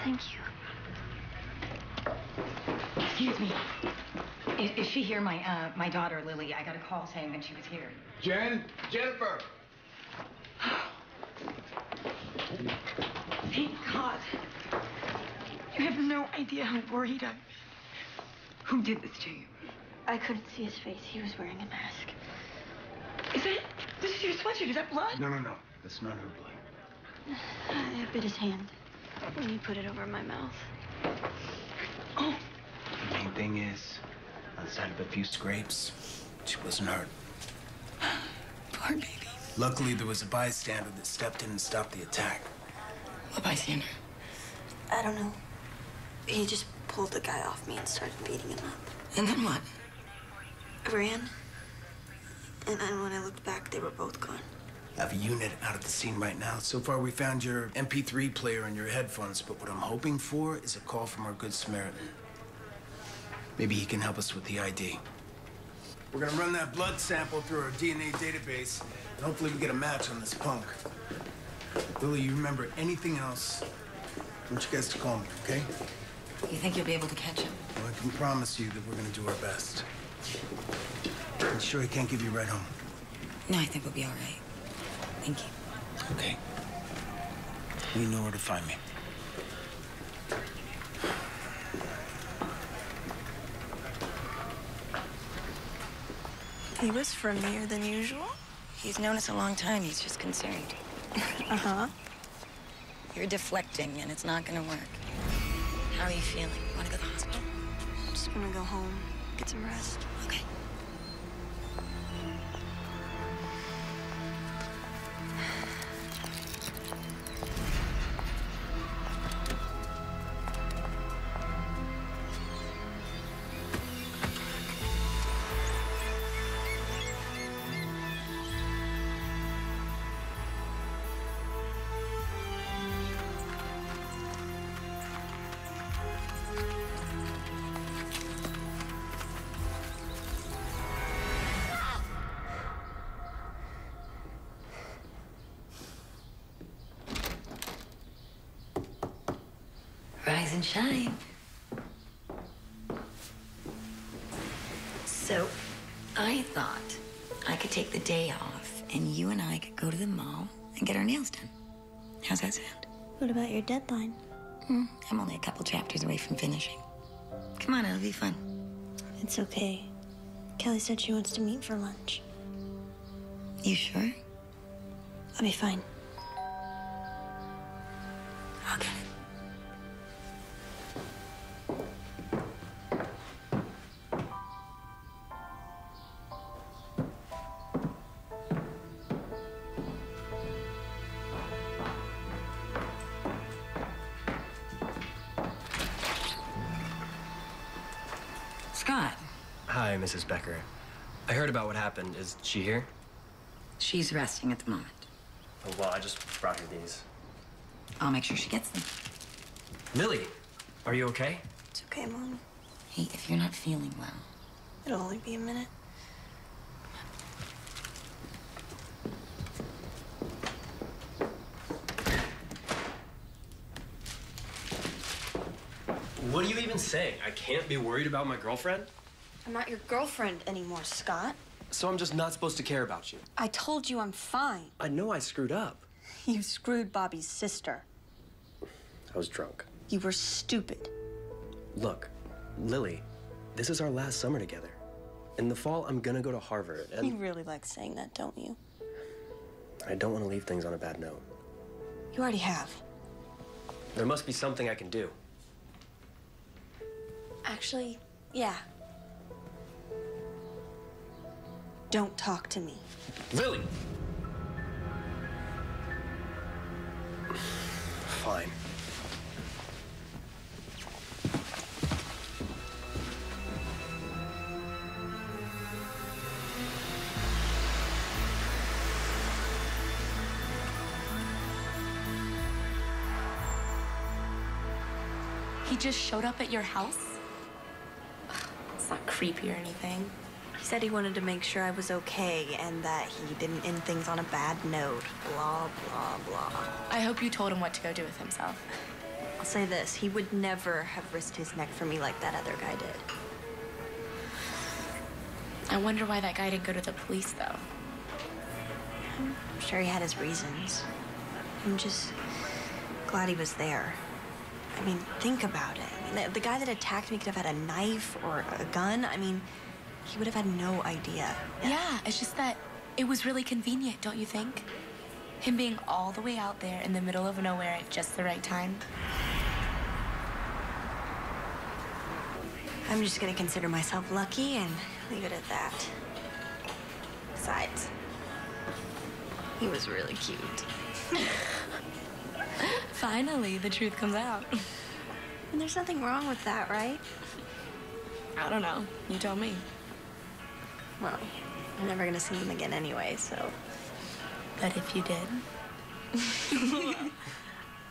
Thank you. Excuse me. Is she here? My daughter, Lily. I got a call saying that she was here. Jen? Jennifer! Thank God. You have no idea how worried I'm. Who did this to you? I couldn't see his face. He was wearing a mask. This is your sweatshirt. Is that blood? No. That's not her blood. I bit his hand when he put it over my mouth. Oh. The main thing is, outside of a few scrapes, she wasn't hurt. Poor baby. Luckily, there was a bystander that stepped in and stopped the attack. What bystander? I don't know. He just pulled the guy off me and started beating him up. And then what? I ran. And then when I looked back, they were both gone. I have a unit out at the scene right now. So far, we found your MP3 player and your headphones, but what I'm hoping for is a call from our Good Samaritan. Maybe he can help us with the ID. We're gonna run that blood sample through our DNA database, and hopefully we get a match on this punk. Lily, you remember anything else, I want you guys to call me, okay? You think you'll be able to catch him? Well, I can promise you that we're gonna do our best. I'm sure he can't give you a ride home. No, I think we'll be all right. Thank you. Okay. You know where to find me. He was friendlier than usual. He's known us a long time. He's just concerned. Uh-huh. You're deflecting, and it's not gonna work. How are you feeling? You wanna go to the hospital? I'm just gonna go home, get some rest. Okay. Rise and shine. So, I thought I could take the day off and you and I could go to the mall and get our nails done. How's that sound? What about your deadline? I'm only a couple chapters away from finishing. Come on, it'll be fun. It's okay. Kelly said she wants to meet for lunch. You sure? I'll be fine. Okay. Scott. Hi, Mrs. Becker. I heard about what happened. Is she here? She's resting at the moment. Oh, well, I just brought her these. I'll make sure she gets them. Lily, are you okay? It's okay, Mom. Hey, if you're not feeling well. It'll only be a minute. What are you even saying? I can't be worried about my girlfriend? I'm not your girlfriend anymore, Scott. So I'm just not supposed to care about you? I told you I'm fine. I know I screwed up. You screwed Bobby's sister. I was drunk. You were stupid. Look, Lily, this is our last summer together. In the fall, I'm gonna go to Harvard, and You really like saying that, don't you? I don't want to leave things on a bad note. You already have. There must be something I can do. Actually, yeah. Don't talk to me. Lily! Fine. He just showed up at your house? It's not creepy or anything. He said he wanted to make sure I was okay and that he didn't end things on a bad note. Blah, blah, blah. I hope you told him what to go do with himself. I'll say this. He would never have risked his neck for me like that other guy did. I wonder why that guy didn't go to the police, though. I'm sure he had his reasons. I'm just glad he was there. I mean, think about it. I mean, the guy that attacked me could have had a knife or a gun. I mean, he would have had no idea. Yeah, it's just that it was really convenient, don't you think? Him being all the way out there in the middle of nowhere at just the right time. I'm just gonna consider myself lucky and leave it at that. Besides, he was really cute. Finally, the truth comes out. And there's nothing wrong with that, right? I don't know. You tell me. Well, I'm never gonna see him again anyway, so. But if you did,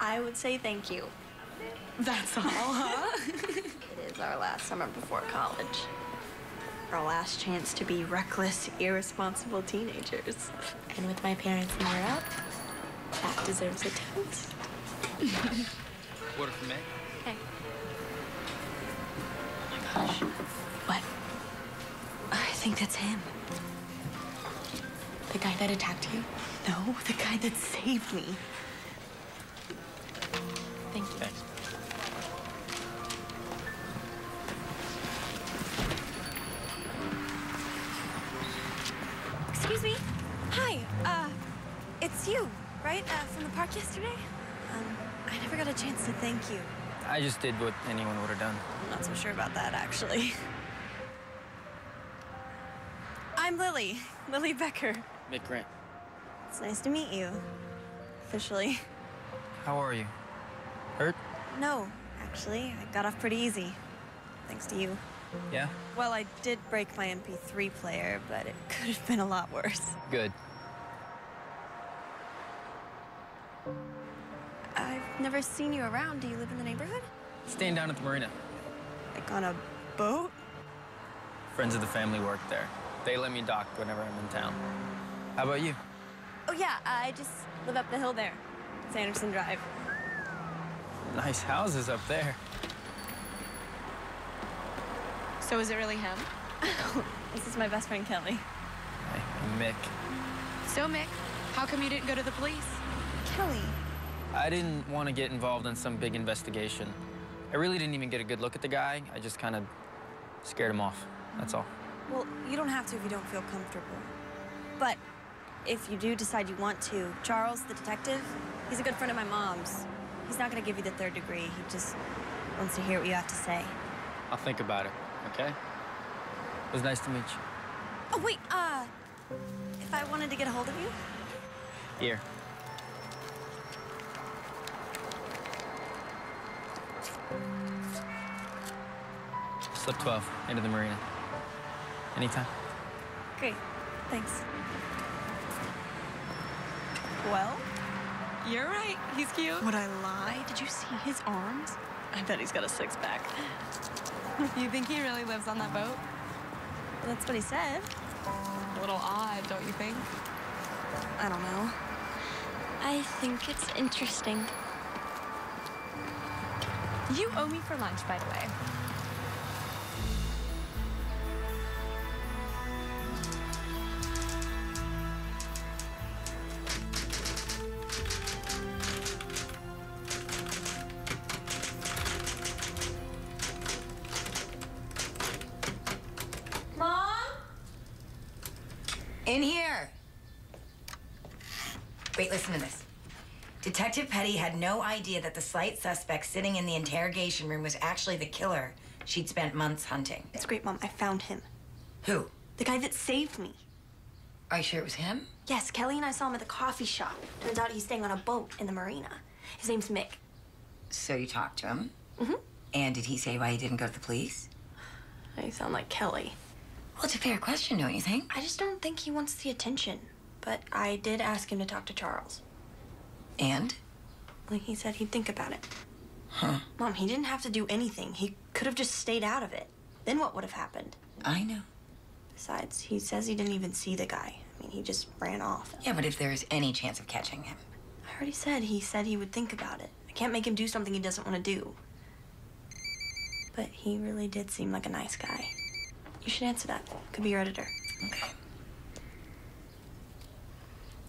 I would say thank you. that's all, huh? It is our last summer before college. Our last chance to be reckless, irresponsible teenagers. And with my parents in Europe, that deserves a toast. Order for me? Okay. Oh my gosh. What? I think that's him. The guy that attacked you? No, the guy that saved me. Thank you. Thanks. Excuse me. Hi. It's you, right? From the park yesterday? I never got a chance to thank you. I just did what anyone would have done. I'm not so sure about that, actually. I'm Lily. Lily Becker. Mick Grant. It's nice to meet you. Officially. How are you? Hurt? No, actually. I got off pretty easy. Thanks to you. Yeah? Well, I did break my MP3 player, but it could have been a lot worse. Good. I've never seen you around. Do you live in the neighborhood? Staying down at the marina. Like on a boat? Friends of the family work there. They let me dock whenever I'm in town. How about you? Oh, yeah. I just live up the hill there. Sanderson Drive. Nice houses up there. So is it really him? This is my best friend, Kelly. Hey, I'm Mick. So, Mick, how come you didn't go to the police? Kelly. I didn't want to get involved in some big investigation. I really didn't even get a good look at the guy. I just kind of scared him off. That's all. Well, you don't have to if you don't feel comfortable. But if you do decide you want to, Charles, the detective, he's a good friend of my mom's. He's not going to give you the 3rd degree. He just wants to hear what you have to say. I'll think about it, okay? It was nice to meet you. Oh, wait, if I wanted to get a hold of you? Here. Slip 12, into the marina. Anytime. Great, thanks. Well? You're right. He's cute. Would I lie? Did you see his arms? I bet he's got a 6-pack. You think he really lives on that boat? That's what he said. A little odd, don't you think? I don't know. I think it's interesting. You owe me for lunch, by the way. Mom? In here. Wait, listen to this. Detective Petty had no idea that the slight suspect sitting in the interrogation room was actually the killer she'd spent months hunting. It's great, Mom. I found him. Who? The guy that saved me. Are you sure it was him? Yes, Kelly and I saw him at the coffee shop. Turns out he's staying on a boat in the marina. His name's Mick. So you talked to him? Mm-hmm. And did he say why he didn't go to the police? You sound like Kelly. Well, it's a fair question, don't you think? I just don't think he wants the attention. But I did ask him to talk to Charles. And? Like he said he'd think about it. Huh. Mom, he didn't have to do anything. He could have just stayed out of it. Then what would have happened? I know. Besides, he says he didn't even see the guy. I mean, he just ran off. Yeah, but if there is any chance of catching him. I already said he would think about it. I can't make him do something he doesn't want to do. But he really did seem like a nice guy. You should answer that. Could be your editor. Okay.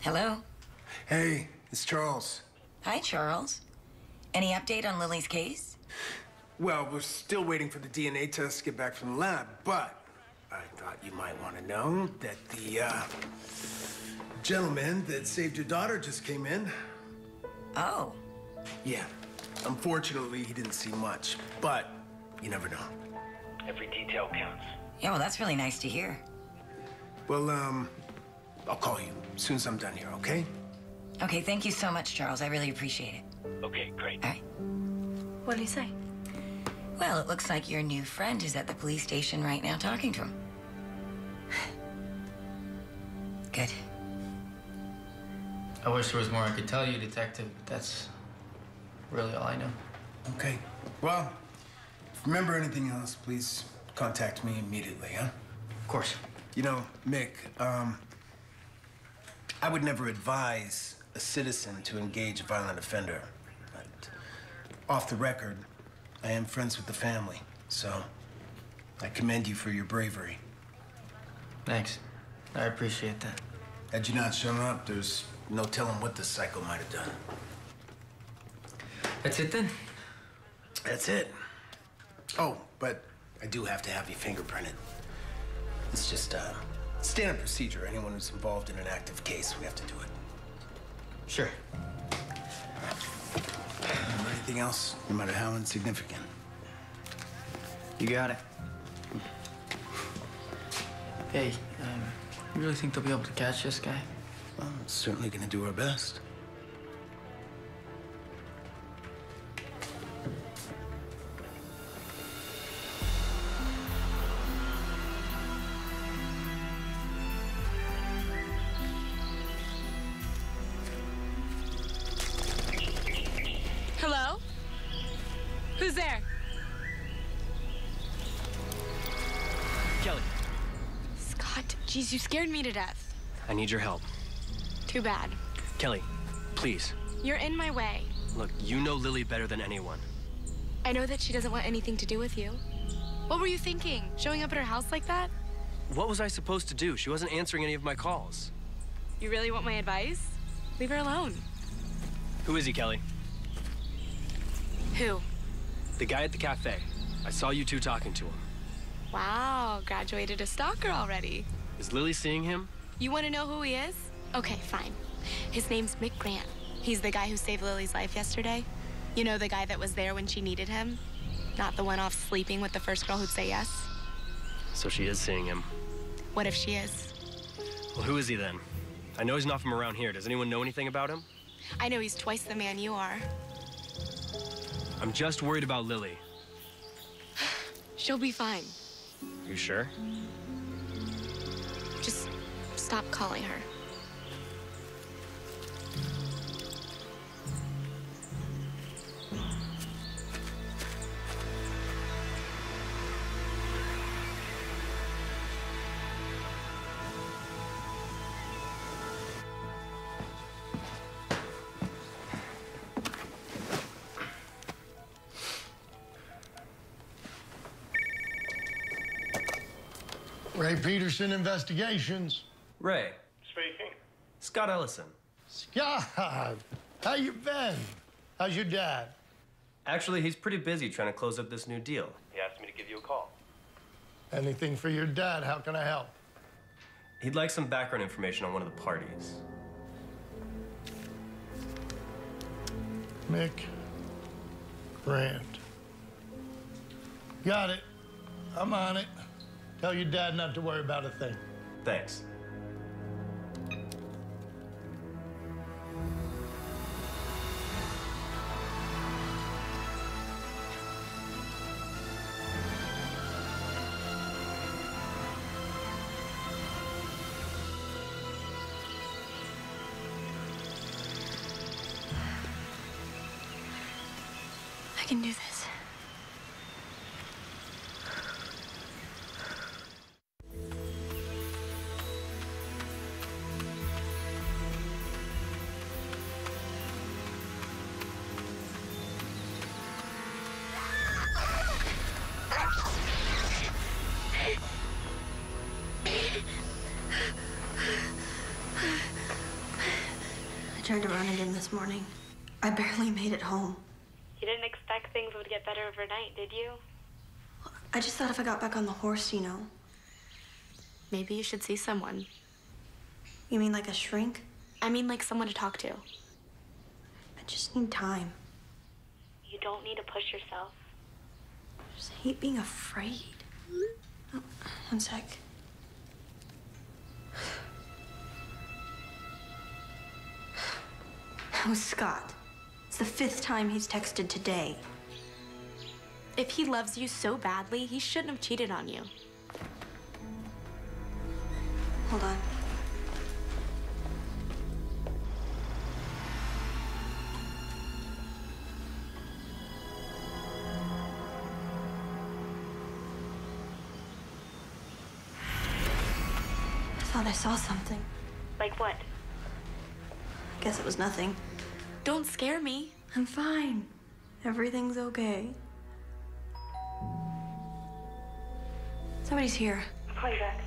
Hello? Hey, it's Charles. Hi, Charles. Any update on Lily's case? Well, we're still waiting for the DNA test to get back from the lab, but I thought you might want to know that the gentleman that saved your daughter just came in. Oh. Yeah. Unfortunately, he didn't see much, but you never know. Every detail counts. Yeah, well, that's really nice to hear. Well, I'll call you as soon as I'm done here, okay? Okay, thank you so much, Charles. I really appreciate it. Okay, great. All right. What did he say? Well, it looks like your new friend is at the police station right now talking to him. Good. I wish there was more I could tell you, Detective, but that's really all I know. Okay. Well, if you remember anything else, please contact me immediately, huh? Of course. You know, Mick, I would never advise a citizen to engage a violent offender. But off the record, I am friends with the family, so I commend you for your bravery. Thanks. I appreciate that. Had you not shown up, there's no telling what this psycho might have done. That's it then? That's it. Oh, but I do have to have you fingerprinted. It's just standard procedure. Anyone who's involved in an active case, we have to do it. Sure. Anything else, no matter how insignificant? You got it. Hey, you really think they'll be able to catch this guy? Well, we're certainly gonna do our best. Hello? Who's there? Kelly, Scott, geez, you scared me to death. I need your help. Too bad. Kelly, please. You're in my way. Look, you know Lily better than anyone. I know that she doesn't want anything to do with you. What were you thinking? Showing up at her house like that? What was I supposed to do? She wasn't answering any of my calls. You really want my advice? Leave her alone. Who is he, Kelly? Who? The guy at the cafe. I saw you two talking to him. Wow, graduated a stalker already. Is Lily seeing him? You want to know who he is? Okay, fine. His name's Mick Grant. He's the guy who saved Lily's life yesterday. You know, the guy that was there when she needed him? Not the one off sleeping with the first girl who'd say yes? So she is seeing him. What if she is? Well, who is he then? I know he's not from around here. Does anyone know anything about him? I know he's twice the man you are. I'm just worried about Lily. She'll be fine. You sure? Just stop calling her. Ray Peterson Investigations. Ray. Speaking. Scott Ellison. Scott, how you been? How's your dad? Actually, he's pretty busy trying to close up this new deal. He asked me to give you a call. Anything for your dad? How can I help? He'd like some background information on one of the parties. Mick Grant. Got it. I'm on it. Tell your dad not to worry about a thing. Thanks. I can do this. running in this morning. I barely made it home. You didn't expect things would get better overnight, did you? I just thought if I got back on the horse, you know. Maybe you should see someone. You mean like a shrink? I mean like someone to talk to. I just need time. You don't need to push yourself. I just hate being afraid. Oh, one sec. That was Scott. It's the 5th time he's texted today. If he loves you so badly, he shouldn't have cheated on you. Hold on. I thought I saw something. Like what? I guess it was nothing. Don't scare me. I'm fine. Everything's okay. Somebody's here. I'll call you back.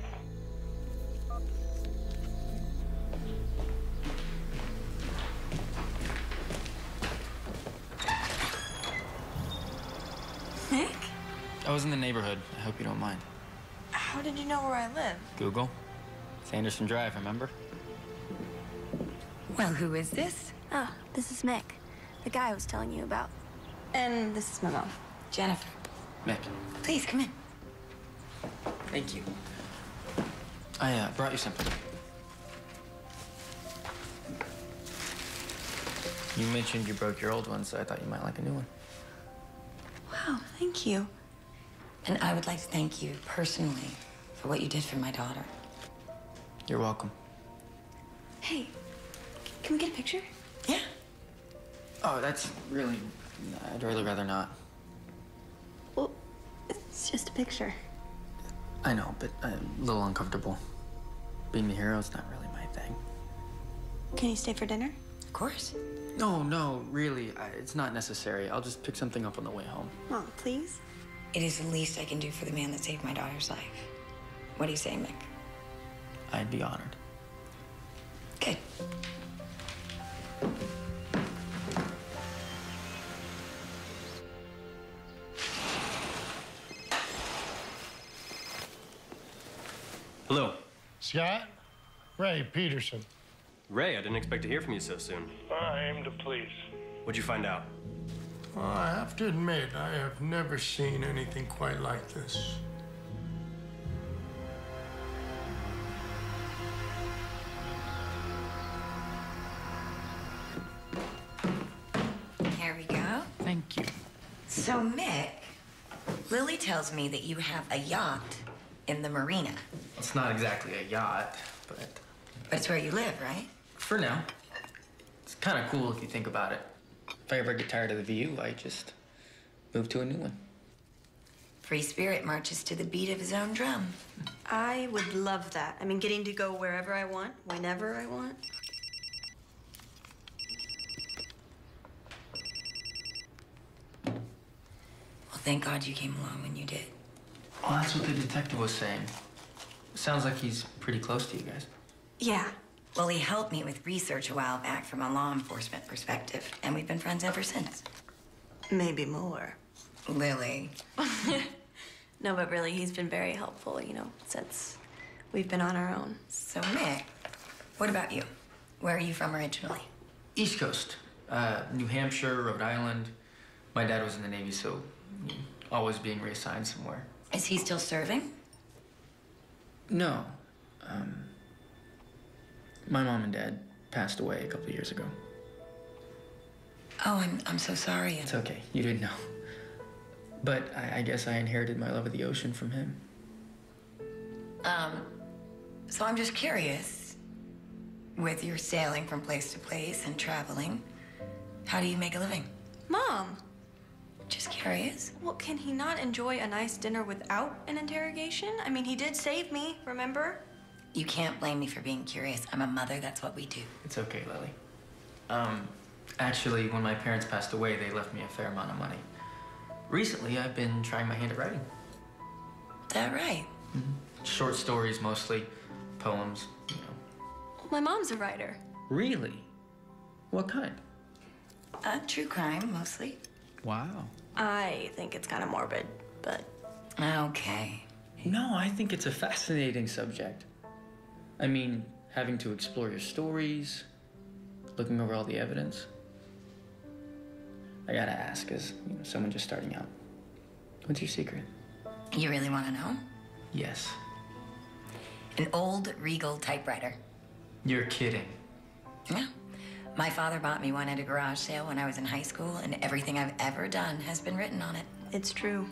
Nick? I was in the neighborhood. I hope you don't mind. How did you know where I live? Google. It's Anderson Drive, remember? Well, who is this? Oh, this is Mick, the guy I was telling you about. And this is my mom. Jennifer. Mick. Please, come in. Thank you. I brought you something. You mentioned you broke your old one, so I thought you might like a new one. Wow, thank you. And I would like to thank you personally for what you did for my daughter. You're welcome. Hey, can we get a picture? Yeah. Oh, that's really... I'd really rather not. Well, it's just a picture. I know, but I'm a little uncomfortable. Being the hero is not really my thing. Can you stay for dinner? Of course. No, really. It's not necessary. I'll just pick something up on the way home. Mom, please? It is the least I can do for the man that saved my daughter's life. What do you say, Mick? I'd be honored. Good. Hello. Scott? Ray Peterson. Ray, I didn't expect to hear from you so soon. I aim to please. What'd you find out? Well, I have to admit, I have never seen anything quite like this. Here we go. Thank you. So, Mick, Lily tells me that you have a yacht in the marina. It's not exactly a yacht, but But it's where you live, right? for now, it's kind of cool if you think about it. If I ever get tired of the view, I just move to a new one. Free spirit marches to the beat of his own drum. I would love that. I mean, getting to go wherever I want, whenever I want. Well, thank God you came along when you did. Well, that's what the detective was saying. Sounds like he's pretty close to you guys. Yeah. Well, he helped me with research a while back from a law enforcement perspective, and we've been friends ever since. Maybe more. Lily. No, but really, he's been very helpful, you know, since we've been on our own. So, Mick, what about you? Where are you from originally? East Coast, New Hampshire, Rhode Island. My dad was in the Navy, so always being reassigned somewhere. Is he still serving? No. My mom and dad passed away a couple of years ago. Oh, I'm so sorry. It's okay. You didn't know. But I guess I inherited my love of the ocean from him. So I'm just curious. With your sailing from place to place and traveling, how do you make a living? Mom, Just curious. well, can he not enjoy a nice dinner without an interrogation? I mean, he did save me, remember? You can't blame me for being curious. I'm a mother, that's what we do. It's okay, Lily. Actually, when my parents passed away, they left me a fair amount of money. Recently, I've been trying my hand at writing. Is that right? Short stories, mostly. Poems, you know. My mom's a writer. Really? What kind? True crime, mostly. Wow. I think it's kind of morbid, but Okay. No, I think it's a fascinating subject. I mean, having to explore your stories, looking over all the evidence. I gotta ask, as someone just starting out, what's your secret? You really want to know? Yes. An old Regal typewriter. You're kidding. Yeah. My father bought me one at a garage sale when I was in high school, and everything I've ever done has been written on it. it's true.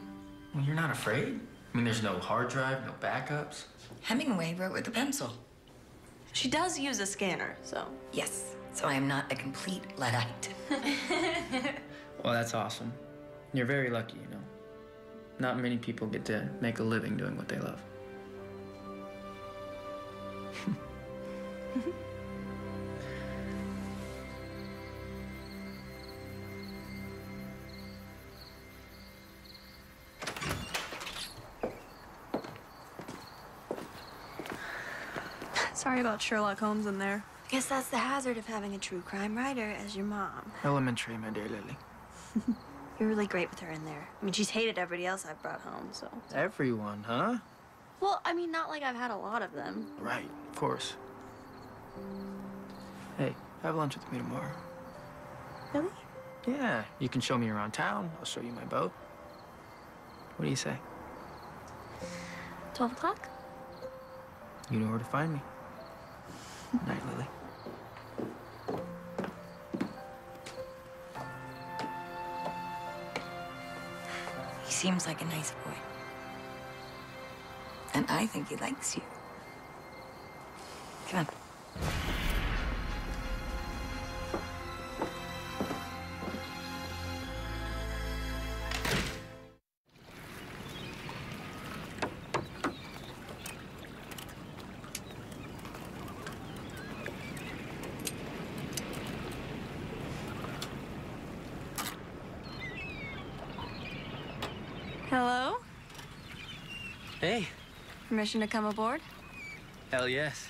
Well, you're not afraid? I mean, there's no hard drive, no backups. Hemingway wrote with a pencil. She does use a scanner, so. Yes, so I am not a complete Luddite. Well, that's awesome. You're very lucky, you know. Not many people get to make a living doing what they love. Sorry about Sherlock Holmes in there. I guess that's the hazard of having a true crime writer as your mom. Elementary, my dear Lily. You're really great with her in there. I mean, she's hated everybody else I've brought home, so. Everyone, huh? Well, I mean, not like I've had a lot of them. Right, of course. Hey, have lunch with me tomorrow. Really? Yeah, you can show me around town. I'll show you my boat. What do you say? 12 o'clock? You know where to find me. Night, Lily. He seems like a nice boy. And I think he likes you. Come on. Hello? Hey. Permission to come aboard? Hell yes.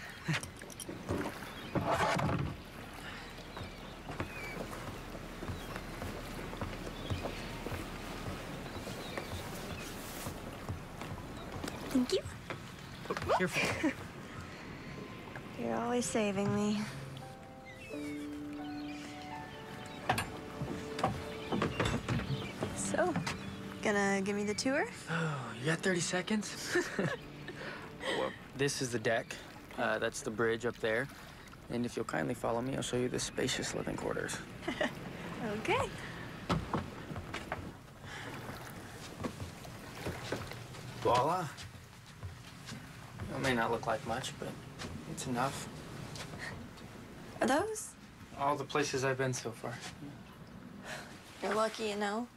Thank you. Careful. You're always saving me. So, gonna give me the tour? Oh, you got 30 seconds? Well, this is the deck. That's the bridge up there. And if you'll kindly follow me, I'll show you the spacious living quarters. Okay. Voila. It may not look like much, but it's enough. Are those? All the places I've been so far. You're lucky, you know.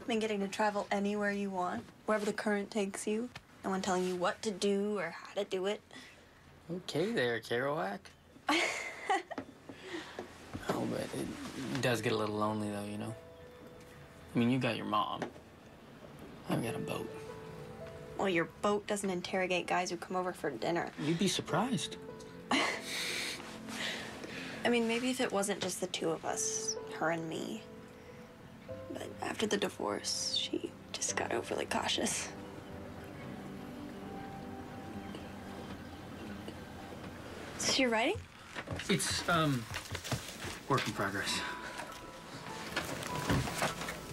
I've been getting to travel anywhere you want, wherever the current takes you. No one telling you what to do or how to do it. Okay there, Kerouac. Oh, but it does get a little lonely, though, you know? I mean, you got your mom. I've got a boat. Well, your boat doesn't interrogate guys who come over for dinner. You'd be surprised. I mean, maybe if it wasn't just the two of us, her and me. But after the divorce, she just got overly cautious. Is this your writing? It's, work in progress.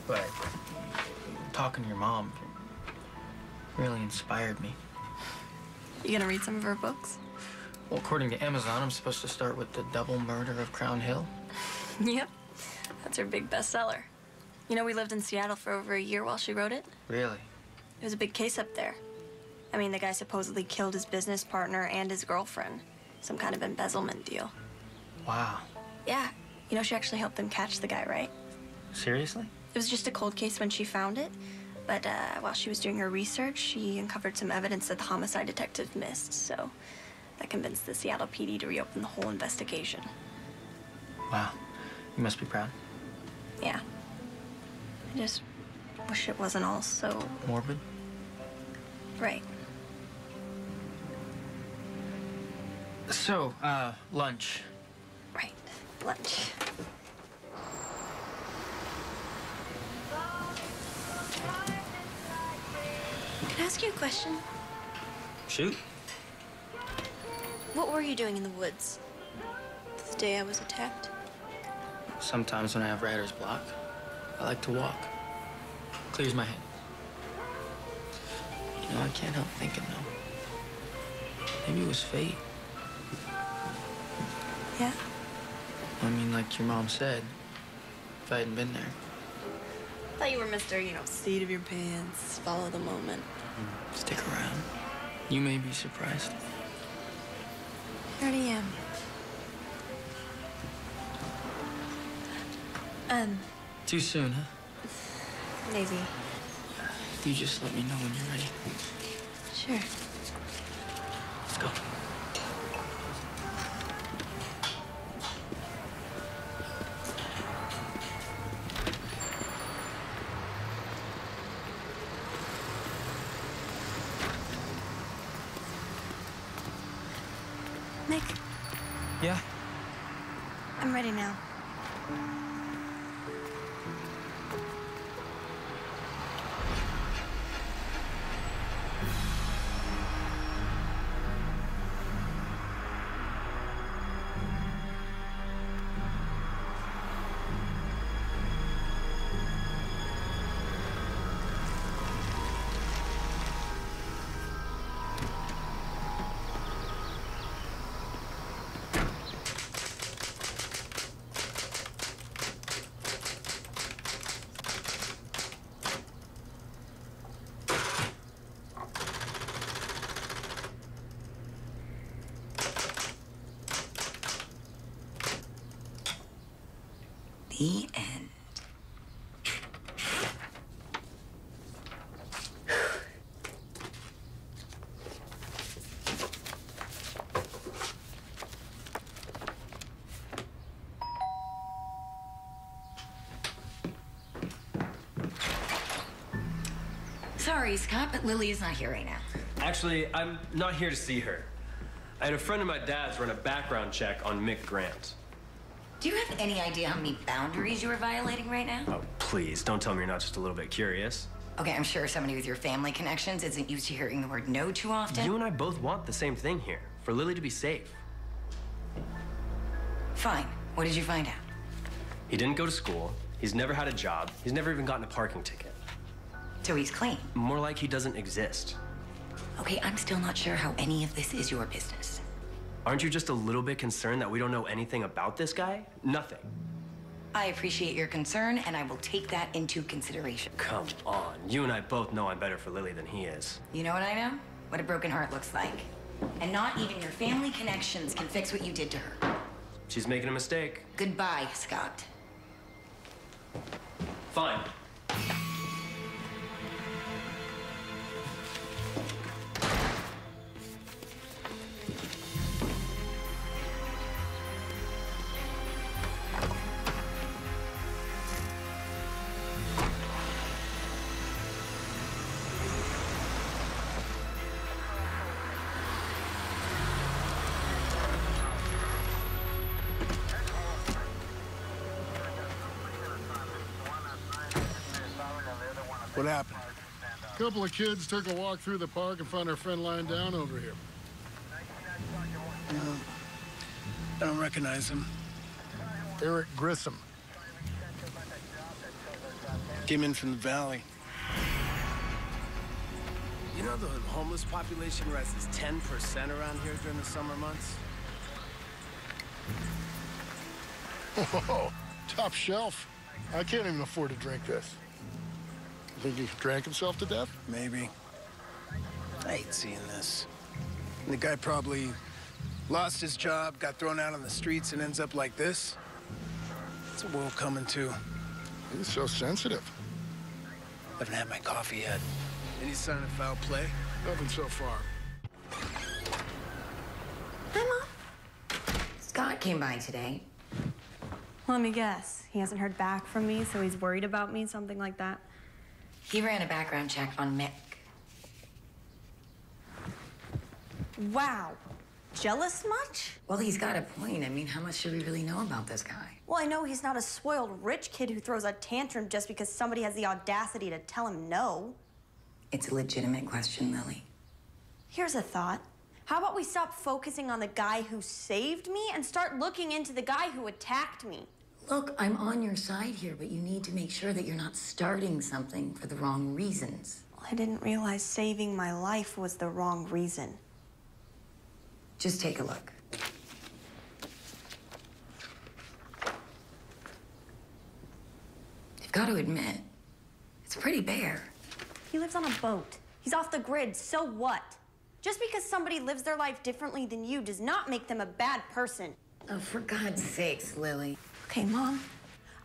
But talking to your mom really inspired me. You gonna read some of her books? Well, according to Amazon, I'm supposed to start with The Double Murder of Crown Hill. Yep. That's her big bestseller. You know, we lived in Seattle for over a year while she wrote it. Really? It was a big case up there. I mean, the guy supposedly killed his business partner and his girlfriend. Some kind of embezzlement deal. Wow. Yeah. You know, she actually helped them catch the guy, right? Seriously? It was just a cold case when she found it. But while she was doing her research, she uncovered some evidence that the homicide detective missed. So that convinced the Seattle PD to reopen the whole investigation. Wow. You must be proud. Yeah. I just wish it wasn't all so... Morbid? Right. So, lunch. Right. Lunch. I ask you a question? Shoot. What were you doing in the woods the day I was attacked? Sometimes when I have writer's block, I like to walk. Clears my head. You know, I can't help thinking, though. Maybe it was fate. Yeah? I mean, like your mom said, if I hadn't been there. I thought you were Mr., seat of your pants, follow the moment. Stick around. You may be surprised. I already am. Too soon, huh? Maybe. You just let me know when you're ready. Sure. Let's go. Nick, Yeah? I'm ready now. The end. Sorry, Scott, but Lily is not here right now. Actually, I'm not here to see her. I had a friend of my dad's run a background check on Mick Grant. Do you have any idea how many boundaries you are violating right now? Oh, please, don't tell me you're not just a little bit curious. Okay, I'm sure somebody with your family connections isn't used to hearing the word no too often. You and I both want the same thing here, for Lily to be safe. Fine. What did you find out? He didn't go to school, he's never had a job, he's never even gotten a parking ticket. So he's clean. More like he doesn't exist. Okay, I'm still not sure how any of this is your business. Aren't you just a little bit concerned that we don't know anything about this guy? Nothing. I appreciate your concern, and I will take that into consideration. Come on, you and I both know I'm better for Lily than he is. You know what I know? What a broken heart looks like. And not even your family connections can fix what you did to her. She's making a mistake. Goodbye, Scott. Fine. What happened? A couple of kids took a walk through the park and found our friend lying down over here. I don't recognize him. Eric Grissom. Came in from the valley. You know the homeless population rises 10% around here during the summer months? Whoa, top shelf. I can't even afford to drink this. Think he drank himself to death? Maybe. I hate seeing this. And the guy probably lost his job, got thrown out on the streets, and ends up like this. What's the world coming to? He's so sensitive. Haven't had my coffee yet. Any sign of foul play? Nothing so far. Hi, Mom. Scott came by today. Let me guess. He hasn't heard back from me, so he's worried about me, something like that. He ran a background check on Mick. Wow. Jealous much? Well, he's got a point. I mean, how much should we really know about this guy? Well, I know he's not a spoiled rich kid who throws a tantrum just because somebody has the audacity to tell him no. It's a legitimate question, Lily. Here's a thought. How about we stop focusing on the guy who saved me and start looking into the guy who attacked me? Look, I'm on your side here, but you need to make sure that you're not starting something for the wrong reasons. I didn't realize saving my life was the wrong reason. Just take a look. You've got to admit, it's pretty bare. He lives on a boat. He's off the grid, so what? Just because somebody lives their life differently than you does not make them a bad person. Oh, for God's sakes, Lily. Okay, Mom.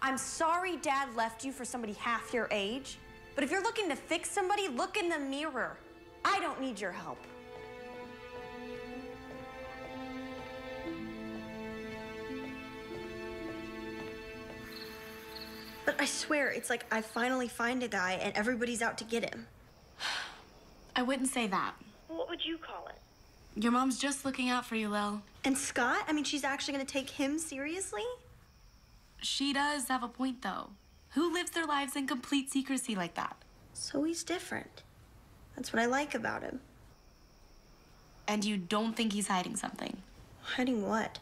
I'm sorry Dad left you for somebody half your age, but if you're looking to fix somebody, look in the mirror. I don't need your help. But I swear, it's like I finally find a guy and everybody's out to get him. I wouldn't say that. What would you call it? Your mom's just looking out for you, Lil. And Scott? I mean, she's actually gonna take him seriously? She does have a point, though. Who lives their lives in complete secrecy like that? So he's different. That's what I like about him. And you don't think he's hiding something? Hiding what?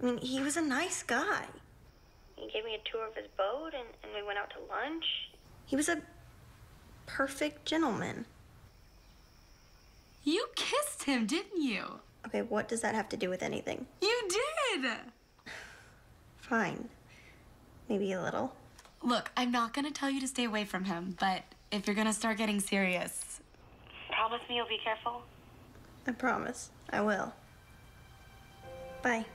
I mean, he was a nice guy. He gave me a tour of his boat and we went out to lunch. He was a perfect gentleman. You kissed him, didn't you? Okay, what does that have to do with anything? You did! Fine. Maybe a little. Look, I'm not gonna tell you to stay away from him, but if you're gonna start getting serious... Promise me you'll be careful? I promise. I will. Bye.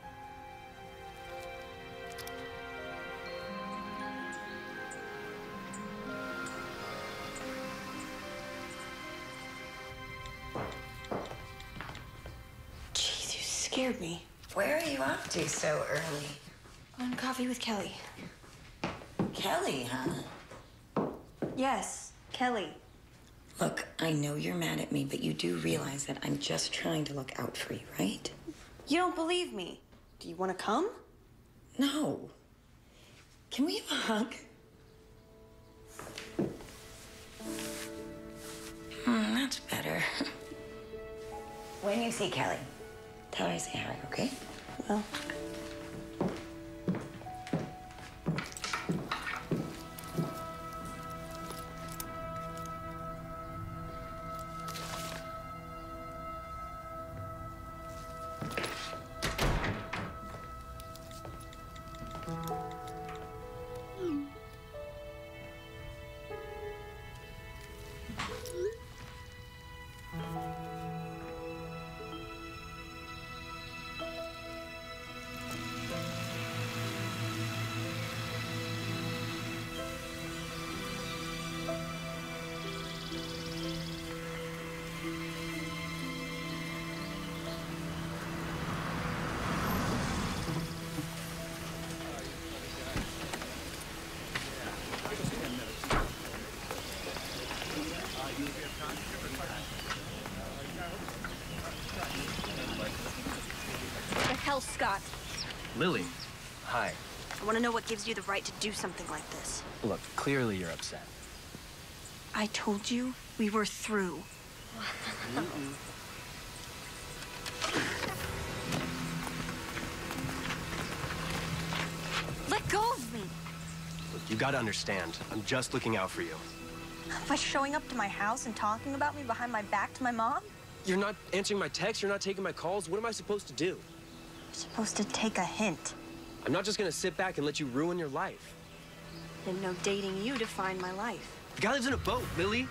Jeez, you scared me. Where are you off to so early? On coffee with Kelly. Kelly, huh? Yes, Kelly. Look, I know you're mad at me, but you do realize that I'm just trying to look out for you, right? You don't believe me. Do you want to come? No. Can we have a hug? That's better. When you see Kelly, tell her I say hi, okay? Well. Scott. Lily, hi. I want to know what gives you the right to do something like this. Look, clearly you're upset. I told you we were through. Let go of me. Look, you gotta understand, I'm just looking out for you. By showing up to my house and talking about me behind my back to my mom? You're not answering my texts, you're not taking my calls. What am I supposed to do? Supposed to take a hint. I'm not just gonna sit back and let you ruin your life. Didn't know dating you defined my life. The guy lives in a boat, Lily.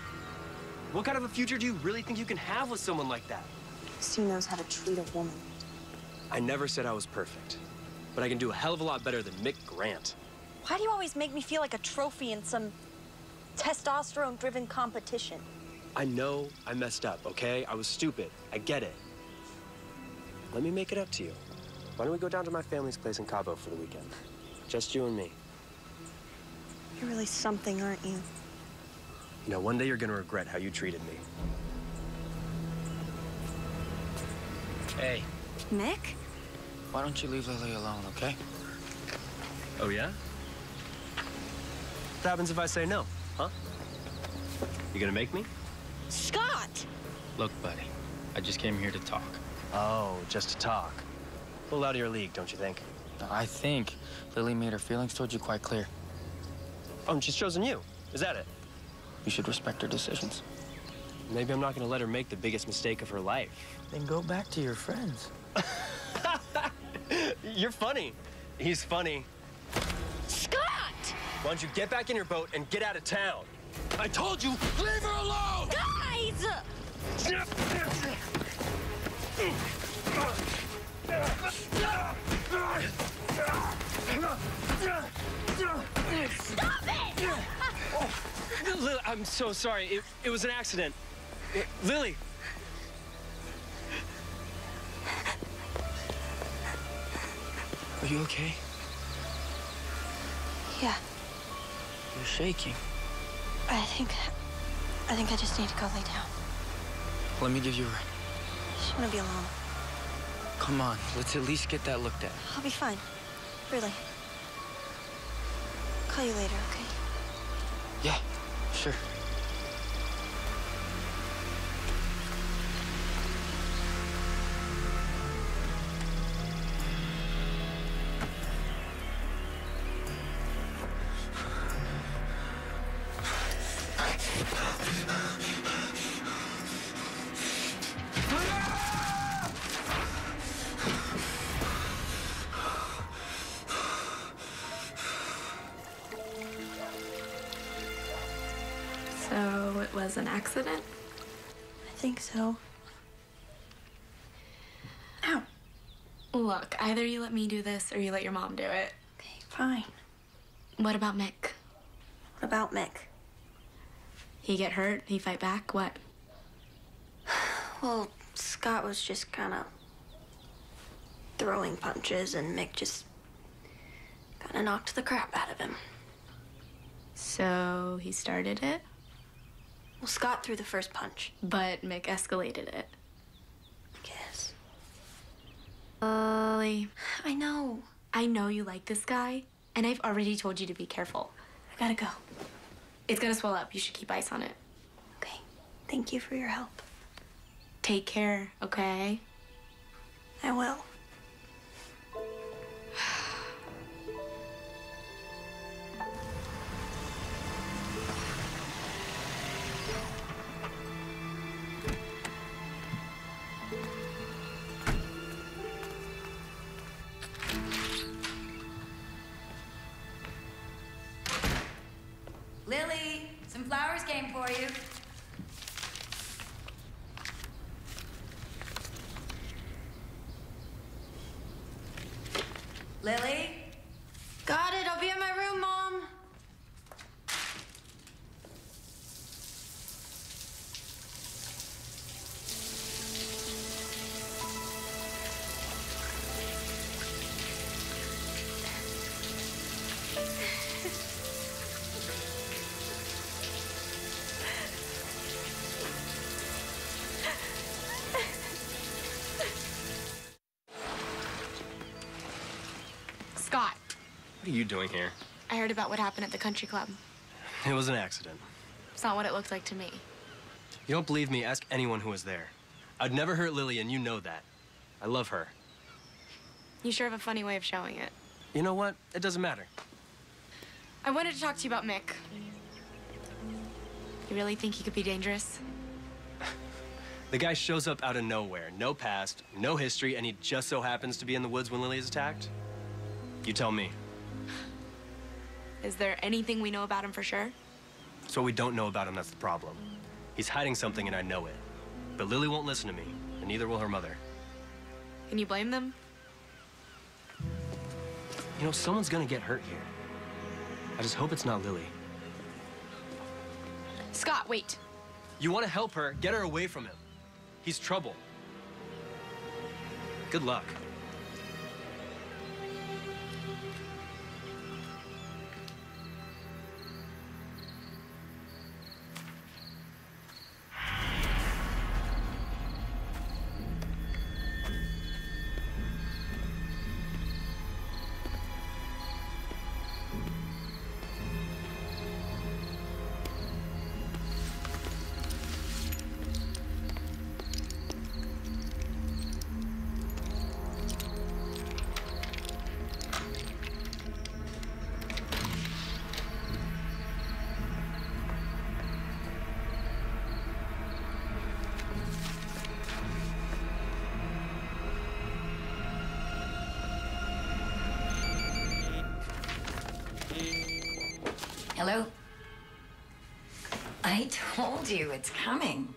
What kind of a future do you really think you can have with someone like that? He knows how to treat a woman. I never said I was perfect, but I can do a hell of a lot better than Mick Grant. Why do you always make me feel like a trophy in some testosterone-driven competition? I know I messed up, okay? I was stupid. I get it. Let me make it up to you. Why don't we go down to my family's place in Cabo for the weekend? Just you and me. You're really something, aren't you? You know, one day you're gonna regret how you treated me. Hey, Nick? why don't you leave Lily alone, okay? Oh, yeah? What happens if I say no, huh? You gonna make me? Scott! Look, buddy, I just came here to talk. Oh, just to talk. A little out of your league, don't you think? I think Lily made her feelings towards you quite clear. Oh, and she's chosen you. Is that it? You should respect her decisions. Maybe I'm not gonna let her make the biggest mistake of her life. Then go back to your friends. You're funny. He's funny. Scott! Why don't you get back in your boat and get out of town? I told you, leave her alone! Guys! Stop it! Lily, I'm so sorry. It was an accident. Lily! Are you okay? Yeah, You're shaking. I think I just need to go lay down. Let me give you a ring. I just want to be alone. Come on, let's at least get that looked at. I'll be fine. Really. Call you later, okay? Yeah, sure. So it was an accident? I think so. Ow. Look, either you let me do this or you let your mom do it. Okay, fine. What about Mick? What about Mick? He get hurt? He fight back? What? Well, Scott was just kind of throwing punches, and Mick just kind of knocked the crap out of him. So he started it, Well, Scott threw the first punch, but Mick escalated it. I guess. Lily, I know. I know you like this guy, and I've already told you to be careful. I gotta go. It's gonna swell up. You should keep ice on it. Okay. Thank you for your help. Take care, okay? I will. Lily, some flowers came for you. Lily? Got it. I'll be in my room, Mom. Scott, What are you doing here? I heard about what happened at the country club. It was an accident. It's not what it looked like to me. You don't believe me? Ask anyone who was there. I'd never hurt Lily, and you know that. I love her. You sure have a funny way of showing it. You know what? It doesn't matter. I wanted to talk to you about Mick. You really think he could be dangerous? The guy shows up out of nowhere. No past, no history, and he just so happens to be in the woods when Lily is attacked? You tell me. Is there anything we know about him for sure? It's what we don't know about him that's the problem. He's hiding something, and I know it. But Lily won't listen to me, and neither will her mother. Can you blame them? You know, someone's gonna get hurt here. I just hope it's not Lily. Scott, wait. You want to help her, get her away from him. He's trouble. Good luck. Hello? I told you it's coming.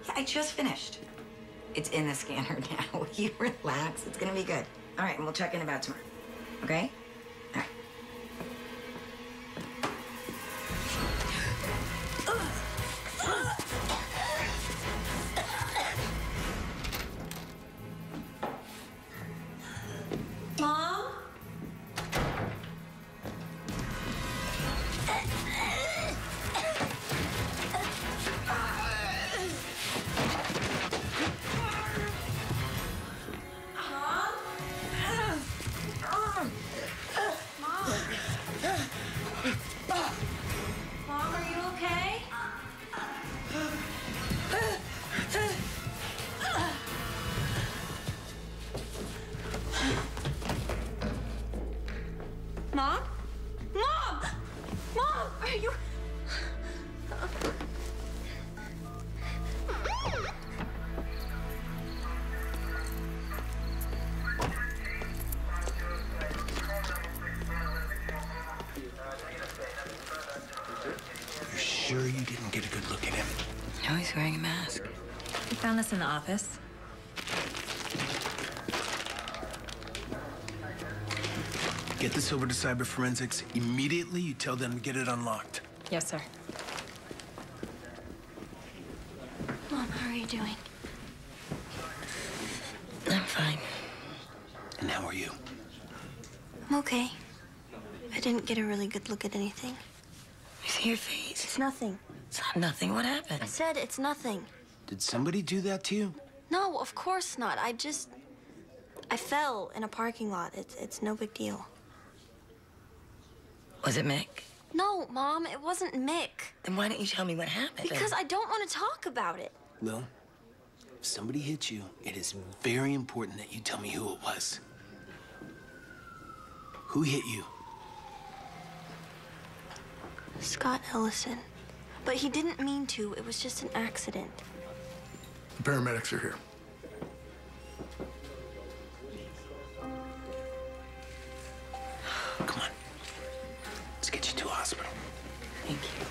Yeah, I just finished. It's in the scanner now. You relax. It's gonna be good. All right, and we'll check in about tomorrow. Okay? All right. Mom? Mom, are you okay? Mom? Mom! Mom, are you... You sure you didn't get a good look at him? No, he's wearing a mask. We found this in the office. Get this over to Cyber Forensics. Immediately, you tell them to get it unlocked. Yes, sir. Mom, how are you doing? I'm fine. And how are you? I'm okay. I didn't get a really good look at anything. You see your face? It's nothing. It's not nothing. What happened? I said it's nothing. Did somebody do that to you? No, of course not. I fell in a parking lot. It's no big deal. Was it Mick? No, Mom, it wasn't Mick. Then why don't you tell me what happened? Because I don't want to talk about it. Well, if somebody hit you, it is very important that you tell me who it was. Who hit you? Scott Ellison. But he didn't mean to. It was just an accident. The paramedics are here. Come on. Let's get you to a hospital. Thank you.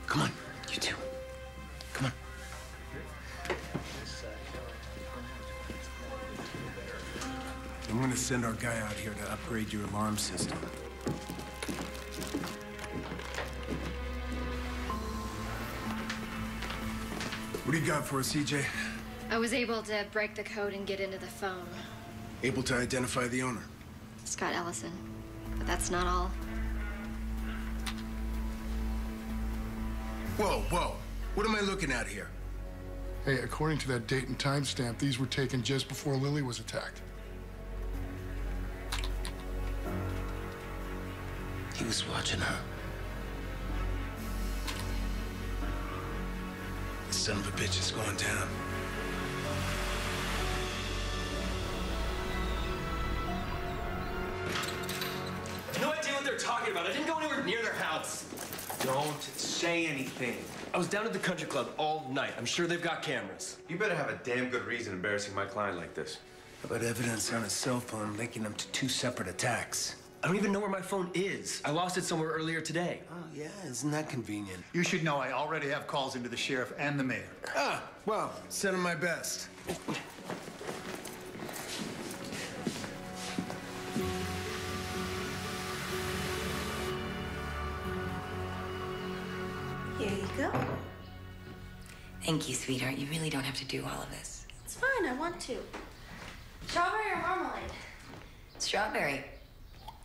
Come on, you two. Come on. I'm gonna send our guy out here to upgrade your alarm system. What do you got for us, CJ? I was able to break the code and get into the phone. Able to identify the owner? Scott Ellison. But that's not all. Whoa, whoa. What am I looking at here? Hey, according to that date and timestamp, these were taken just before Lily was attacked. He was watching her. The son of a bitch is going down. No idea what they're talking about. I didn't go anywhere near their house. Don't say anything. I was down at the country club all night. I'm sure they've got cameras. You better have a damn good reason embarrassing my client like this. How about evidence on his cell phone linking him to 2 separate attacks? I don't even know where my phone is. I lost it somewhere earlier today. Oh, yeah, isn't that convenient? You should know I already have calls into the sheriff and the mayor. Ah, well, send him my best. Here you go. Thank you, sweetheart. You really don't have to do all of this. It's fine, I want to. Strawberry or marmalade? Strawberry.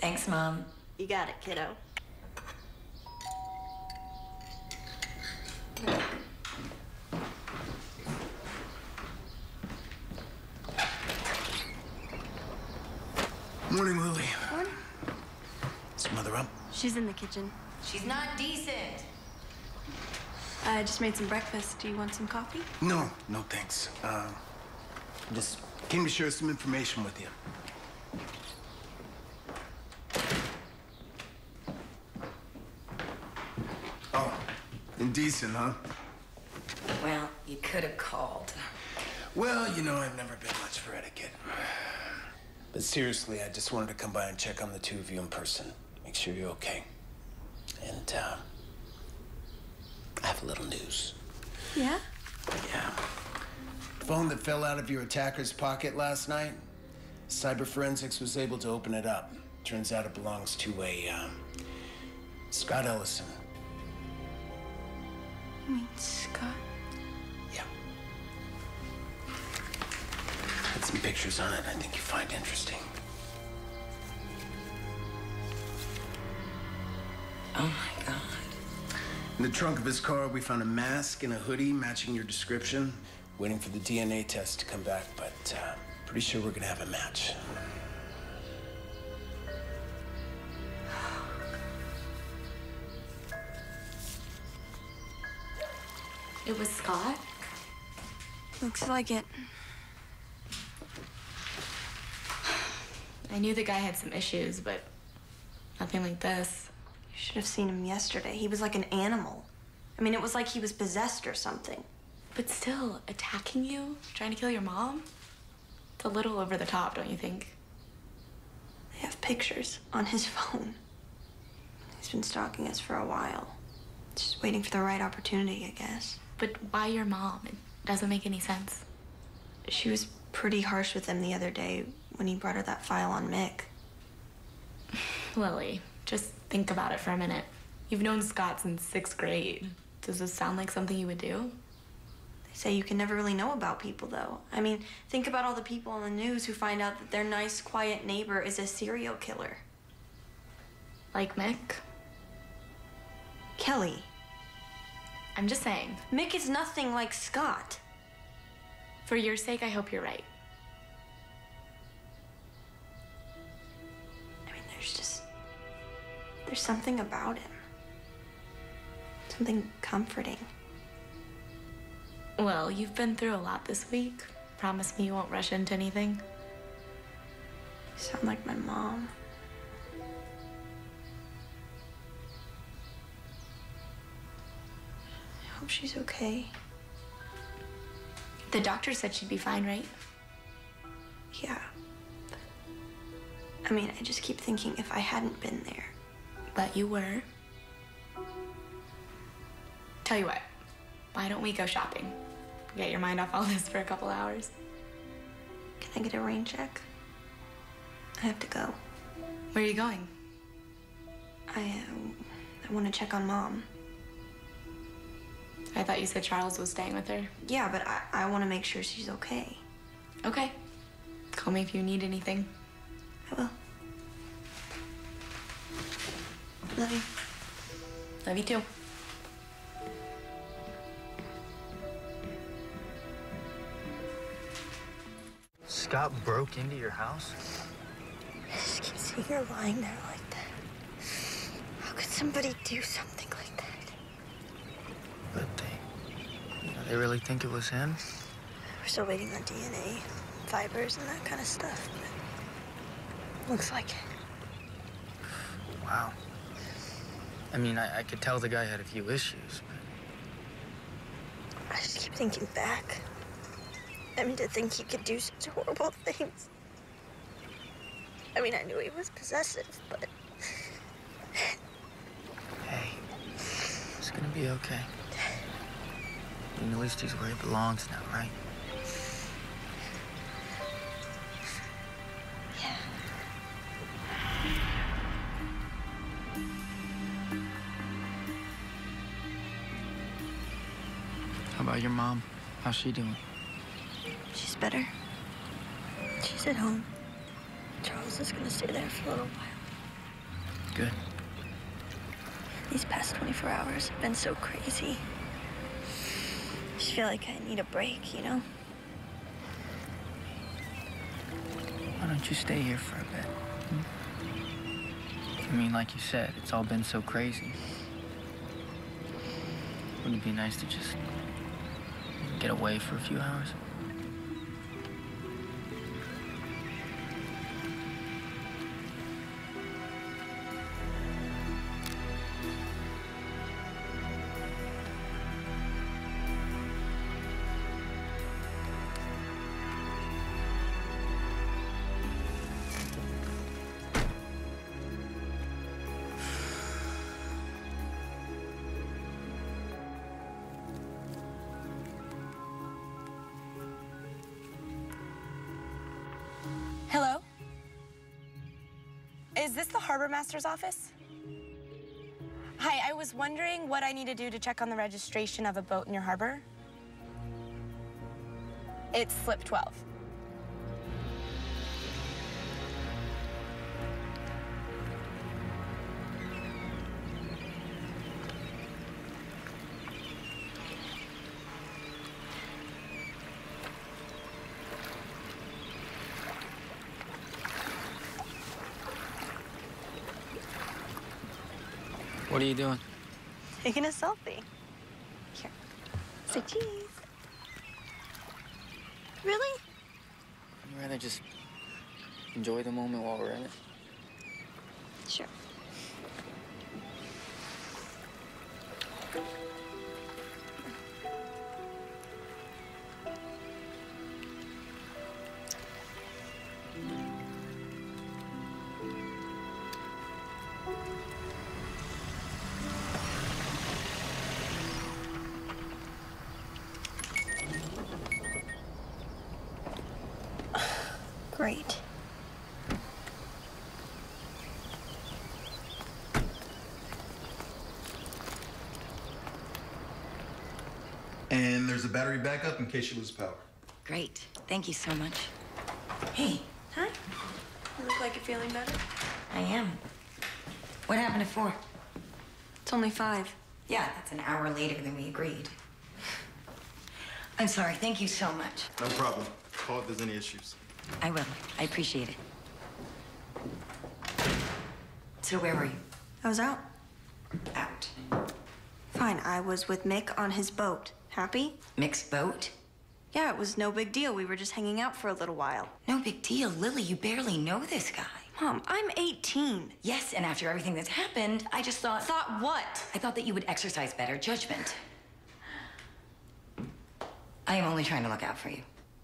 Thanks, Mom. You got it, kiddo. Morning, Lily. Morning. Is Mother up? She's in the kitchen. She's not decent. I just made some breakfast. Do you want some coffee? No, no thanks. Just came to share some information with you. Oh, indecent, huh? Well, you could have called. Well, you know, I've never been much for etiquette. But seriously, I just wanted to come by and check on the two of you in person. Make make sure you're okay. And, I have a little news. Yeah? Yeah. Phone that fell out of your attacker's pocket last night, Cyber Forensics was able to open it up. Turns out it belongs to a, Scott Ellison. You mean Scott? Yeah. Had some pictures on it I think you find interesting. Oh my God. In the trunk of his car, we found a mask and a hoodie matching your description. Waiting for the DNA test to come back, but pretty sure we're gonna have a match. It was Scott? Looks like it. I knew the guy had some issues, but nothing like this. You should have seen him yesterday. He was like an animal. I mean, it was like he was possessed or something. But still, attacking you? Trying to kill your mom? It's a little over the top, don't you think? They have pictures on his phone. He's been stalking us for a while. Just waiting for the right opportunity, I guess. But why your mom? It doesn't make any sense. She was pretty harsh with him the other day when he brought her that file on Mick. Lily, just think about it for a minute. You've known Scott since 6th grade. Does this sound like something you would do? They say you can never really know about people, though. I mean, think about all the people on the news who find out that their nice, quiet neighbor is a serial killer. Like Mick? Kelly. I'm just saying. Mick is nothing like Scott. For your sake, I hope you're right. I mean, there's something about him. Something comforting. Well, you've been through a lot this week. Promise me you won't rush into anything. You sound like my mom. I hope she's okay. The doctor said she'd be fine, right? Yeah. I mean, I just keep thinking if I hadn't been there. But you were. Tell you what, why don't we go shopping? Get your mind off all this for a couple hours. Can I get a rain check? I have to go. Where are you going? I want to check on Mom. I thought you said Charles was staying with her. Yeah, but I want to make sure she's okay. Okay. Call me if you need anything. I will. Love you. Love you too. Scott broke into your house? I just keep seeing her lying there like that. How could somebody do something like that? But they really think it was him? We're still waiting on DNA, fibers, and that kind of stuff. But looks like it. Wow. I mean, I could tell the guy had a few issues, but... I just keep thinking back. I mean, to think he could do such horrible things. I mean, I knew he was possessive, but... Hey, it's gonna be okay. I mean, at least he's where he belongs now, right? Yeah. How about your mom? How's she doing? She's better. She's at home. Charles is gonna stay there for a little while. Good. These past 24 hours have been so crazy. I just feel like I need a break, you know? Why don't you stay here for a bit? Hmm? I mean, like you said, it's all been so crazy. Wouldn't it be nice to just get away for a few hours? Hello? Is this the harbor master's office? Hi, I was wondering what I need to do to check on the registration of a boat in your harbor. It's slip 12. What are you doing? Taking a selfie. Here. Say cheese. Really? I'd rather just enjoy the moment while we're in it. Sure. Great. And there's a battery backup in case you lose power. Great. Thank you so much. Hey. Hi. You look like you're feeling better. I am. What happened at 4? It's only 5. Yeah, that's an hour later than we agreed. I'm sorry. Thank you so much. No problem. Call if there's any issues. I will. I appreciate it. So where were you? I was out. Out. Fine. I was with Mick on his boat. Happy? Mick's boat? Yeah, it was no big deal. We were just hanging out for a little while. No big deal. Lily, you barely know this guy. Mom, I'm 18. Yes, and after everything that's happened, I just thought... Thought what? I thought that you would exercise better judgment. I am only trying to look out for you.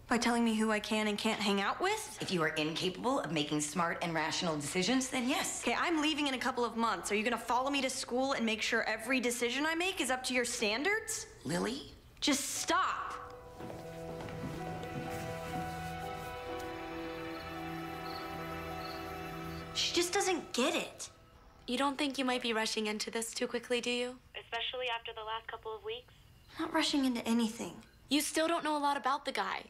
By telling me who I can and can't hang out with? If you are incapable of making smart and rational decisions, then yes. Okay, I'm leaving in a couple of months. Are you gonna follow me to school and make sure every decision I make is up to your standards? Lily? Just stop. She just doesn't get it. You don't think you might be rushing into this too quickly, do you? Especially after the last couple of weeks? I'm not rushing into anything. You still don't know a lot about the guy.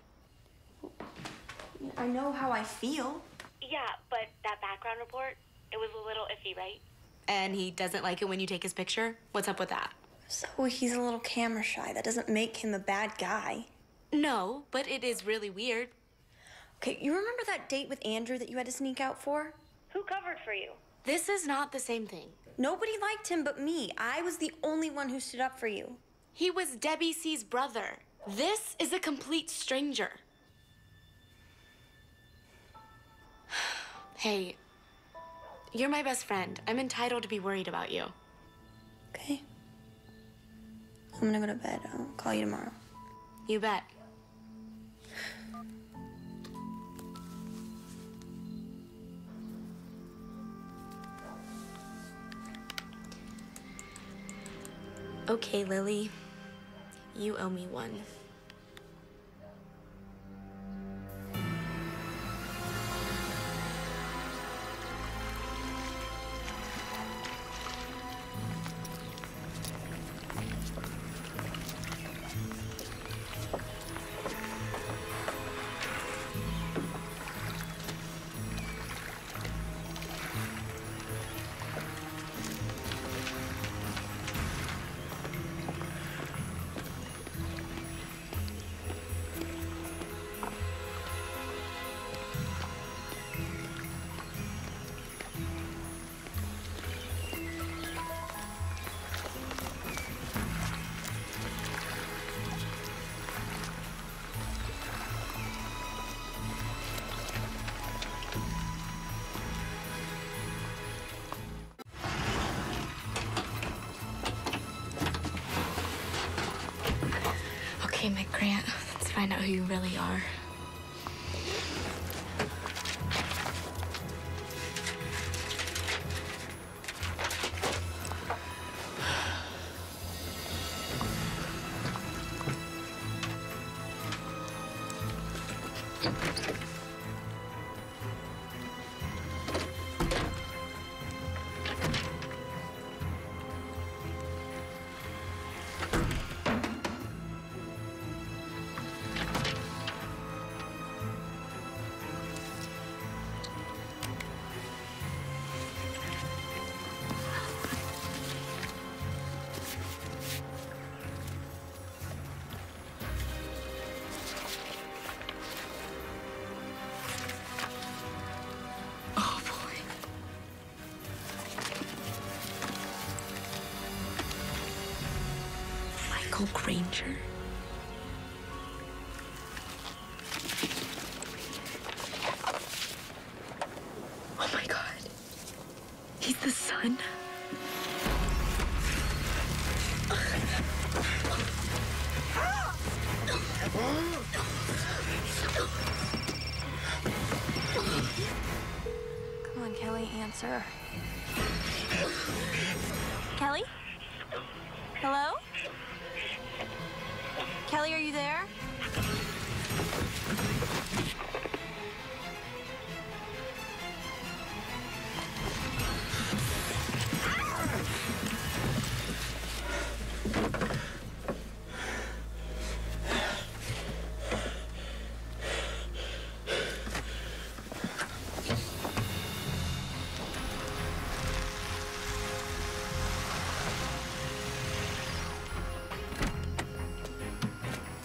I know how I feel. Yeah, but that background report, it was a little iffy, right? And he doesn't like it when you take his picture? What's up with that? So he's a little camera shy. That doesn't make him a bad guy. No, but it is really weird. Okay, you remember that date with Andrew that you had to sneak out for? Who covered for you? This is not the same thing. Nobody liked him but me. I was the only one who stood up for you. He was Debbie C's brother. This is a complete stranger. Hey, you're my best friend. I'm entitled to be worried about you. Okay. I'm gonna go to bed. I'll call you tomorrow. You bet. Okay, Lily. You owe me one. Okay, Mick Grant, let's find out who you really are. Michael Granger. Oh my God. He's the son? Come on, Kelly, answer. Kelly? Hello? Kelly, are you there?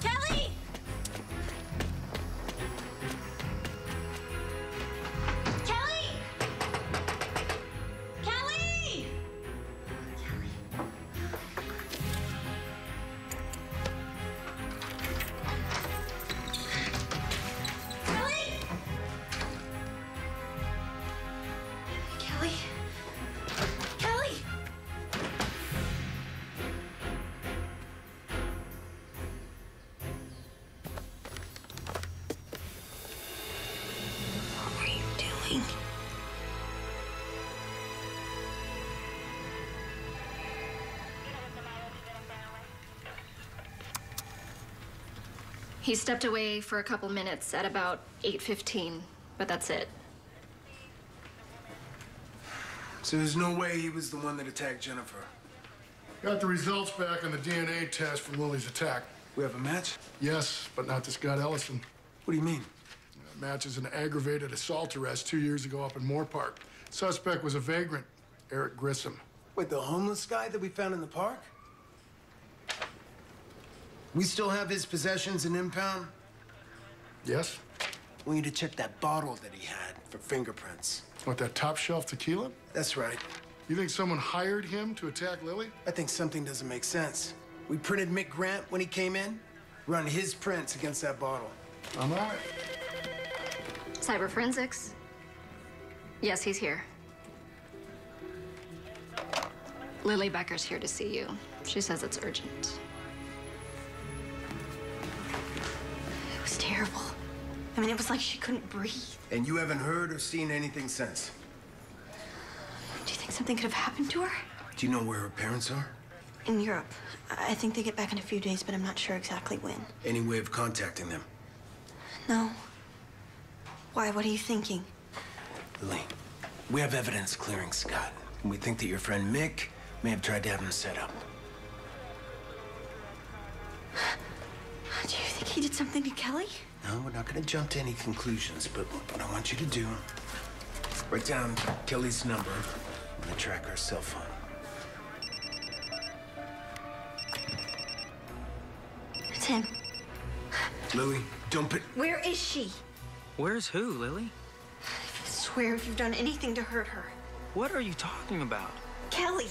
Kelly! Kelly! Kelly! Kelly! Kelly? Kelly! What are you doing? He stepped away for a couple minutes at about 8:15, but that's it. So there's no way he was the one that attacked Jennifer. Got the results back on the DNA test from Lily's attack. We have a match? Yes, but not to Scott Ellison. What do you mean? Matches an aggravated assault arrest 2 years ago up in Moore Park. Suspect was a vagrant, Eric Grissom. Wait, the homeless guy that we found in the park? We still have his possessions in impound? Yes? We need to check that bottle that he had for fingerprints. What, that top shelf tequila? That's right. You think someone hired him to attack Lily? I think something doesn't make sense. We printed Mick Grant when he came in. Run his prints against that bottle. I'm on it. Cyber forensics? Yes, he's here. Lily Becker's here to see you. She says it's urgent. It was terrible. I mean, it was like she couldn't breathe. And you haven't heard or seen anything since? Do you think something could have happened to her? Do you know where her parents are? In Europe. I think they get back in a few days, but I'm not sure exactly when. Any way of contacting them? No. Why? What are you thinking? Lily, we have evidence clearing Scott. And we think that your friend Mick may have tried to have him set up. Do you think he did something to Kelly? No, we're not going to jump to any conclusions, but what I want you to do, write down Kelly's number. I'm going to track her cell phone. It's him. Lily, don't put... Where is she? Where's who, Lily? I swear if you've done anything to hurt her. What are you talking about? Kelly!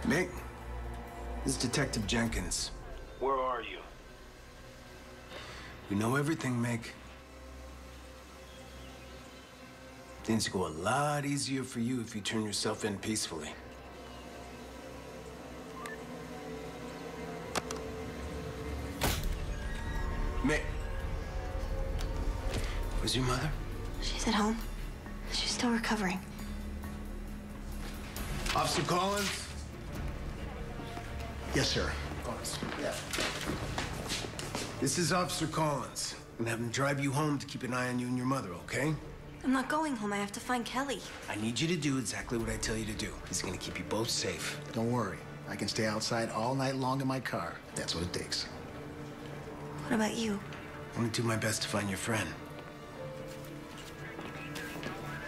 Mick, this is Detective Jenkins. Where are you? We know everything, Mick. Things go a lot easier for you if you turn yourself in peacefully. Mick. Where's your mother? She's at home. She's still recovering. Officer Collins? Yes, sir. Yeah. This is Officer Collins. I'm gonna have him drive you home to keep an eye on you and your mother, okay? I'm not going home. I have to find Kelly. I need you to do exactly what I tell you to do. He's gonna keep you both safe. Don't worry. I can stay outside all night long in my car. That's what it takes. What about you? I'm gonna do my best to find your friend.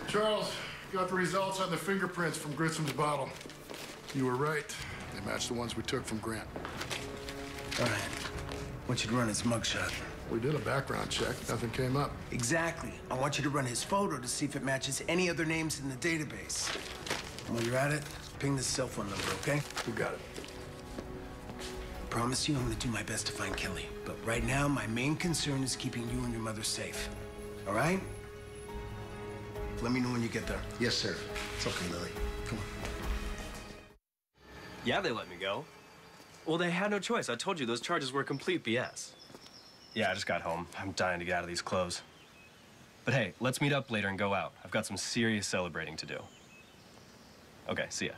Charles, got the results on the fingerprints from Grissom's bottle. You were right. They matched the ones we took from Grant. All right. I want you to run his mugshot. We did a background check. Nothing came up. Exactly. I want you to run his photo to see if it matches any other names in the database. And while you're at it, ping this cell phone number, okay? You got it. promise you I'm gonna do my best to find Kelly. But right now, my main concern is keeping you and your mother safe. All right? Let me know when you get there. Yes, sir. It's okay, Lily. Come on. Yeah, they let me go. Well, they had no choice. I told you those charges were complete BS. Yeah, I just got home. I'm dying to get out of these clothes. But hey, let's meet up later and go out. I've got some serious celebrating to do. Okay, see ya.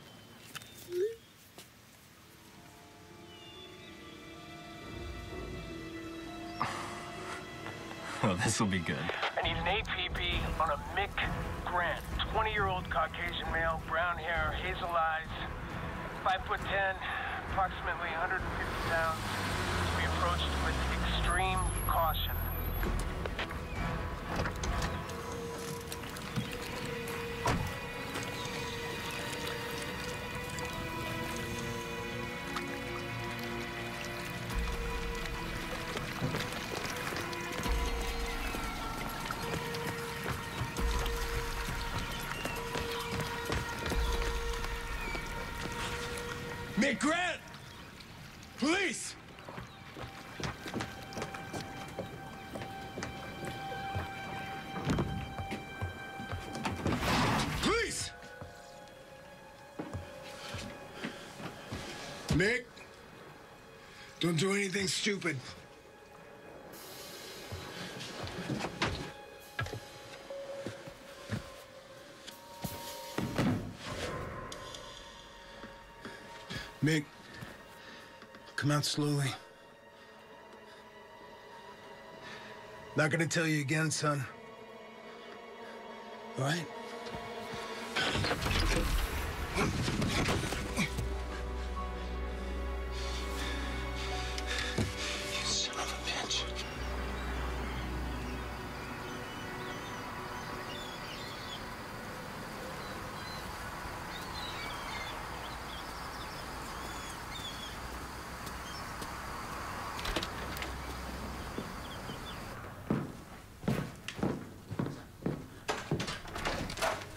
Oh, this'll be good. I need an APB on a Mick Grant, 20-year-old Caucasian male, brown hair, hazel eyes, 5'10", approximately 150 pounds, to be approached with extreme caution. Mick Grant! Police! Police! Mick, don't do anything stupid. Mick, come out slowly. Not gonna tell you again, son. All right? You son of a bitch.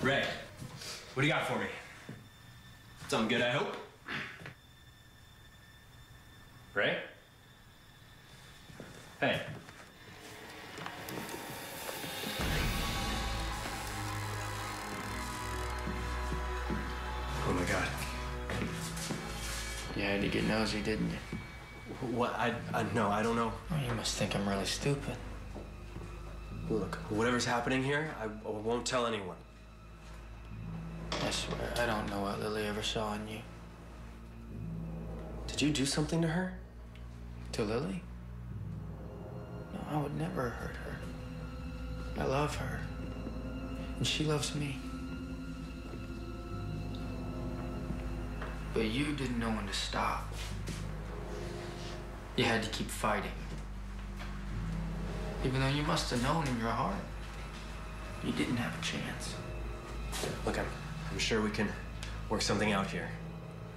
Ray, what do you got for me? Something good, I hope? Ray? Hey. Oh my God. You had to get nosy, didn't you? What? No, I don't know. Oh, you must think I'm really stupid. Look, whatever's happening here, I won't tell anyone. I swear, I don't know what Lily ever saw in you. Did you do something to her? To Lily? No, I would never hurt her. I love her. And she loves me. But you didn't know when to stop. You had to keep fighting. Even though you must have known in your heart, you didn't have a chance. Look, I'm sure we can work something out here.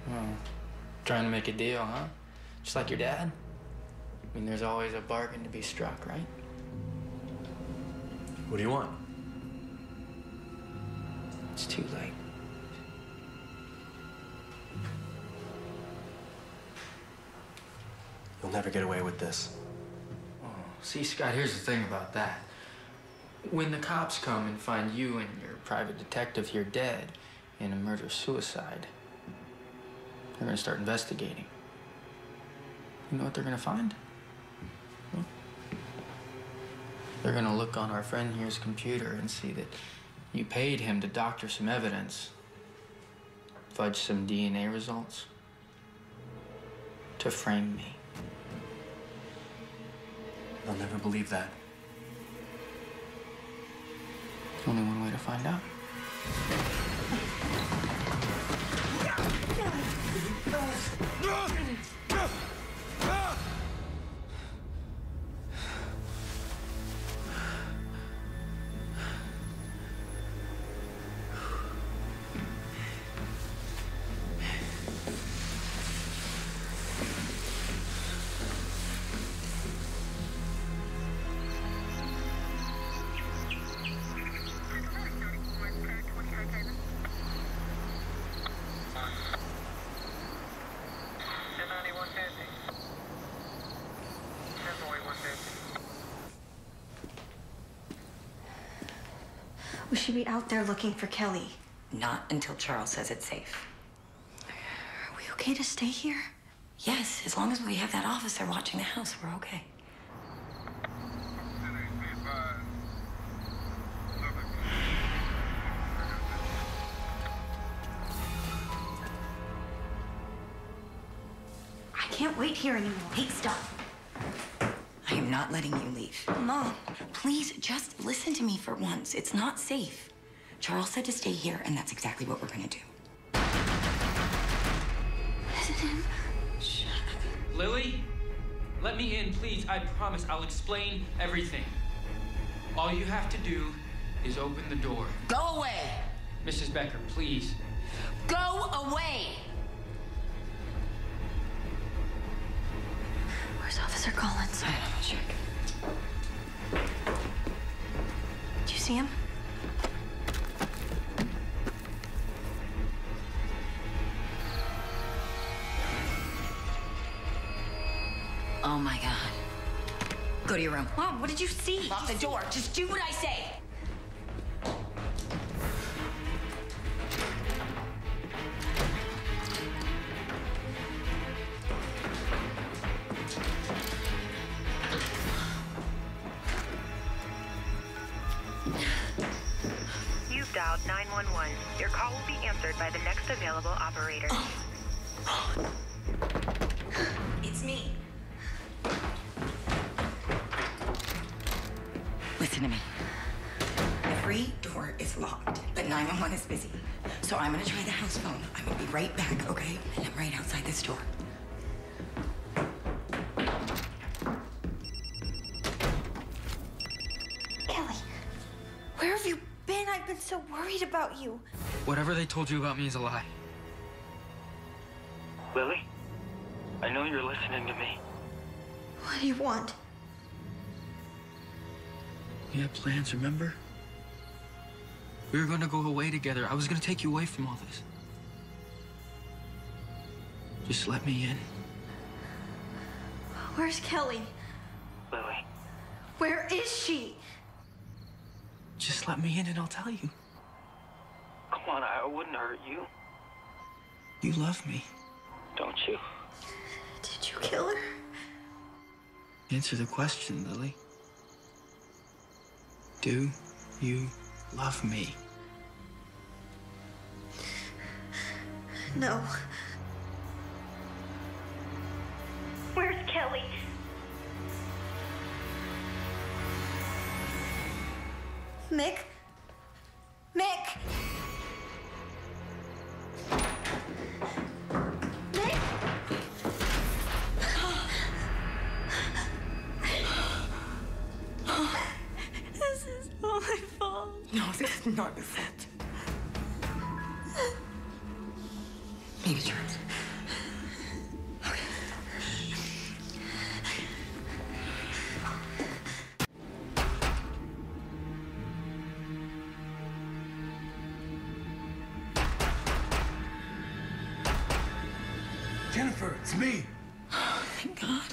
Oh, trying to make a deal, huh? Just like your dad? I mean, there's always a bargain to be struck, right? What do you want? It's too late. You'll never get away with this. Oh, see, Scott, here's the thing about that. When the cops come and find you and your private detective here dead in a murder-suicide, they're gonna start investigating. You know what they're gonna find? They're gonna look on our friend here's computer and see that you paid him to doctor some evidence, fudge some DNA results, to frame me. I'll never believe that. Only one way to find out. We should be out there looking for Kelly. Not until Charles says it's safe. Are we okay to stay here? Yes, as long as we have that officer watching the house, we're okay. I can't wait here anymore. Hey, stop. I am not letting you leave. Mom. Please, just listen to me for once. It's not safe. Charles said to stay here, and that's exactly what we're gonna do. Is it him? Shut up. Lily, let me in, please. I promise I'll explain everything. All you have to do is open the door. Go away! Mrs. Becker, please. Go away! Where's Officer Collins? Check. Do you see him? Oh my God. Go to your room. Mom, what did you see? Lock the door. Just do what I say. You've dialed 911. Your call will be answered by the next available operator. It's me. Listen to me. Every door is locked, but 911 is busy. So I'm gonna try the house phone. I'm gonna be right back, okay? And I'm right outside this door. Kelly, where have you been? I've been so worried about you. Whatever they told you about me is a lie. Lily, I know you're listening to me. What do you want? We had plans, remember? We were gonna go away together. I was gonna take you away from all this. Just let me in. Where's Kelly? Lily. Where is she? Just let me in and I'll tell you. Come on, I wouldn't hurt you. You love me, don't you? Did you kill her? Answer the question, Lily. Do you love me? No. Where's Kelly? Mick? Mick? Mick? This is all my fault. No, this is not your fault. Maybe Charles. Jennifer, it's me. Oh, thank God.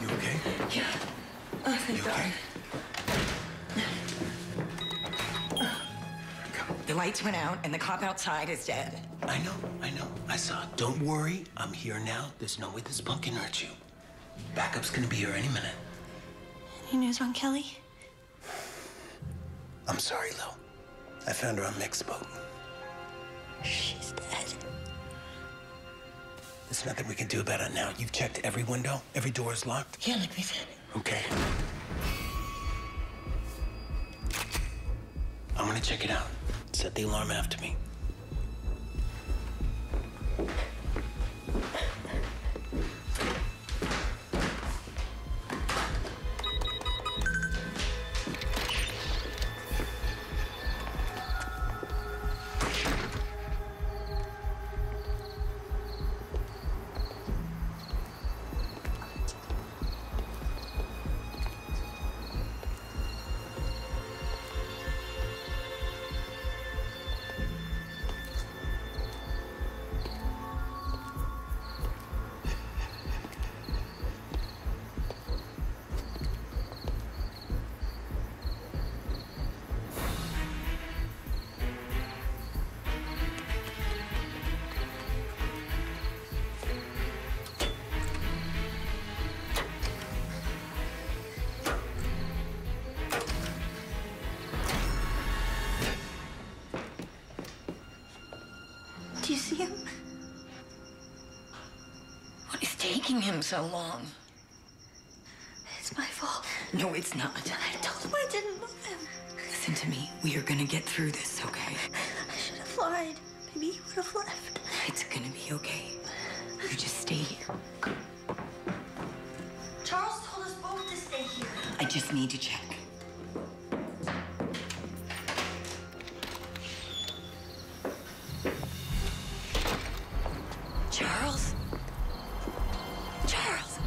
You okay? Yeah. Oh, thank You God. okay? The lights went out and the cop outside is dead. I know. I saw it. Don't worry. I'm here now. There's no way this punk can hurt you. Backup's gonna be here any minute. Any news on Kelly? I'm sorry, Lil. I found her on Mick's boat. She's dead. There's nothing we can do about it now. You've checked every window? Every door is locked? Yeah, like we said. Okay. I'm gonna check it out. Set the alarm after me. Do you see him? What is taking him so long? It's my fault. No, it's not. I told him I didn't love him. Listen to me. We are gonna get through this, okay? I should have lied. Maybe he would have left. It's gonna be okay. You just stay here. Charles told us both to stay here. I just need to check. Charles? Charles?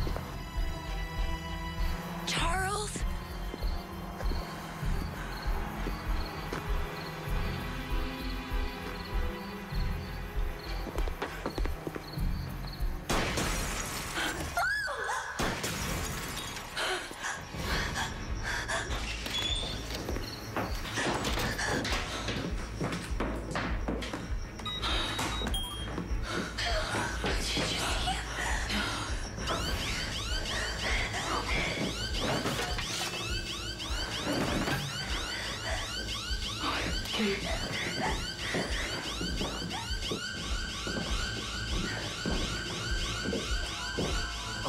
Charles?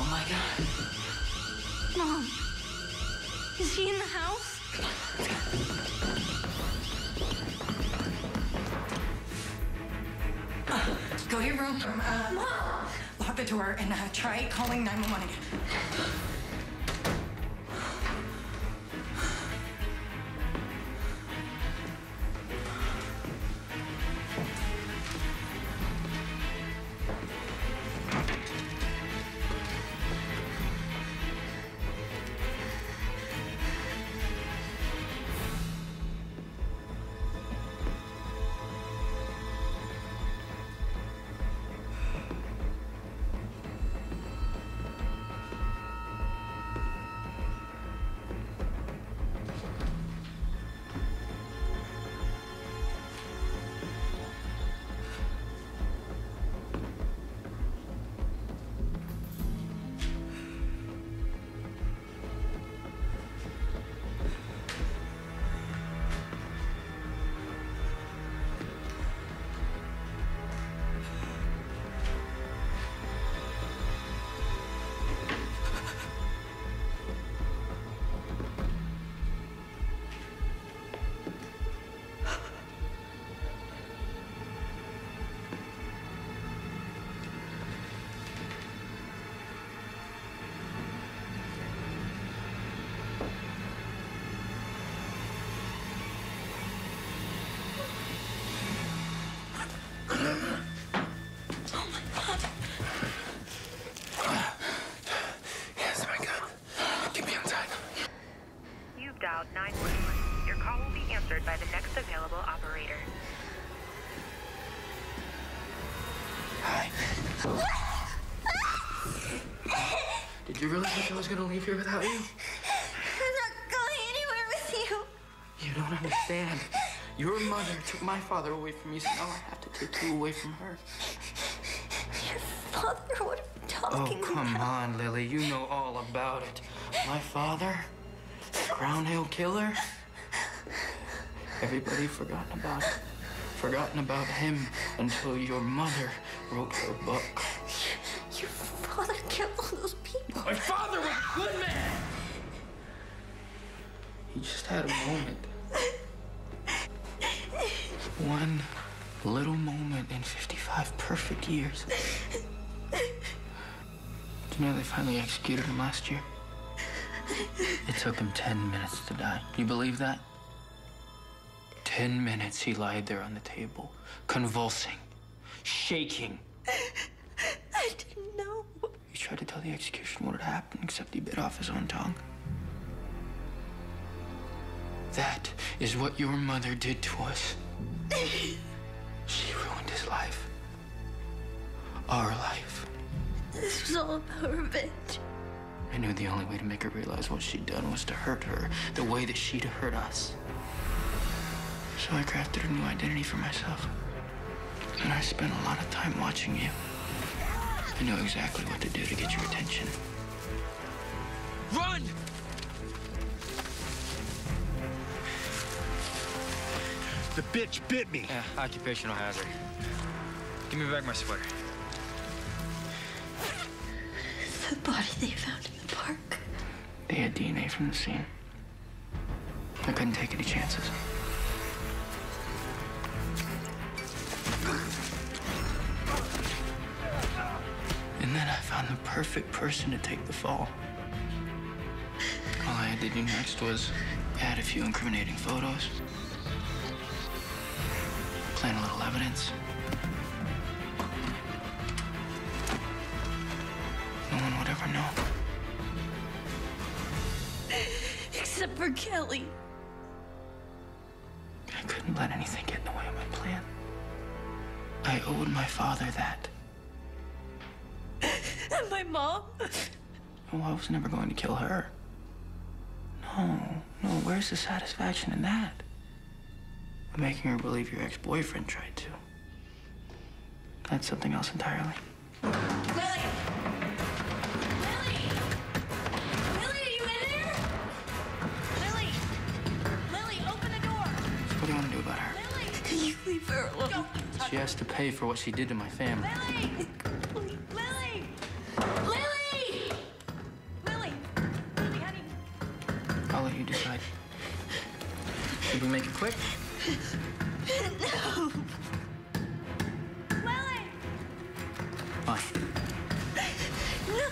Oh my God. Mom, is he in the house? Go to your room. Mom! Lock the door and try calling 911 again. Yes, my God. Get me inside. You've dialed 911. Your call will be answered by the next available operator. Hi. Did you really think I was gonna leave here without you? I'm not going anywhere with you. You don't understand. Your mother took my father away from me, so now I have to take you away from her. Your father, what are you talking Oh, come on, Lily. You know all about it. My father, Crown Hill Killer. Everybody forgotten about it. Forgotten about him until your mother wrote her book. Your father killed all those people. My father was a good man. He just had a moment. One little moment in 55 perfect years. Do you know they finally executed him last year? It took him 10 minutes to die. You believe that? 10 minutes he lied there on the table, convulsing, shaking. I didn't know. He tried to tell the execution what had happened, except he bit off his own tongue. That is what your mother did to us. She ruined his life. Our life. This was all about revenge. I knew the only way to make her realize what she'd done was to hurt her the way that she'd hurt us. So I crafted a new identity for myself. And I spent a lot of time watching you. I know exactly what to do to get your attention. Run! The bitch bit me. Yeah, occupational hazard. Give me back my sweater. The body they found in the park. They had DNA from the scene. I couldn't take any chances. And then I found the perfect person to take the fall. All I had to do next was add a few incriminating photos, plant a little evidence. No one would ever know. Except for Kelly. I couldn't let anything get in the way of my plan. I owed my father that. And my mom? Oh, I was never going to kill her. No, where's the satisfaction in that? But making her believe your ex-boyfriend tried to. That's something else entirely. Lily! Lily! Lily, are you in there? Lily! Lily, open the door! So what do you want to do about her? Lily! You leave her alone. Don't you touch She has to pay for what she did to my family. Lily! Lily! Lily! Lily! Lily, honey. I'll let you decide. Should we make it quick? No! Lily! Fine. No!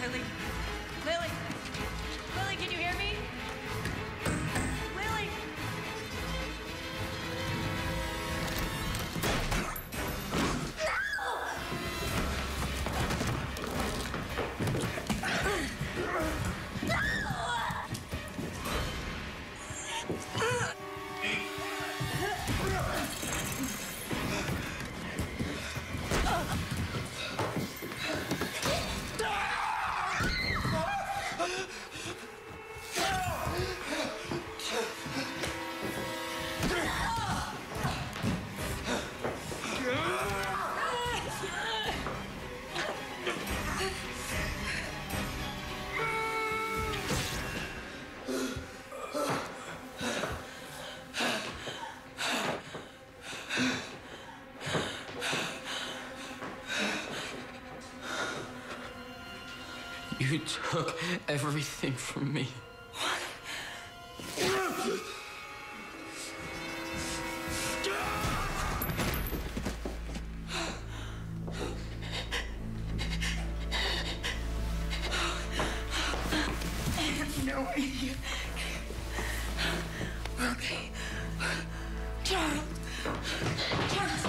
Lily! Lily! Lily, can you hear me? Lily! You took everything from me. I have no idea. We're okay. Charles. Charles.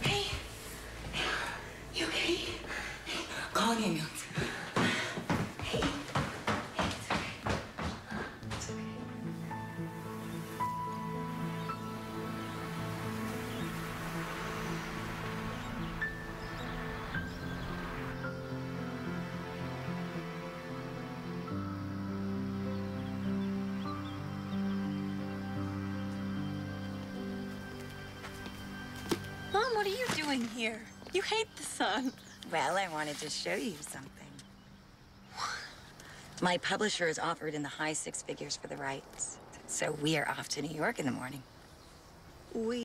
Hey. You okay? Call an ambulance. Hey. It's okay. Mom, what are you doing here? You hate the sun. Well, I wanted to show you something. My publisher has offered in the high six figures for the rights. So we are off to New York in the morning. We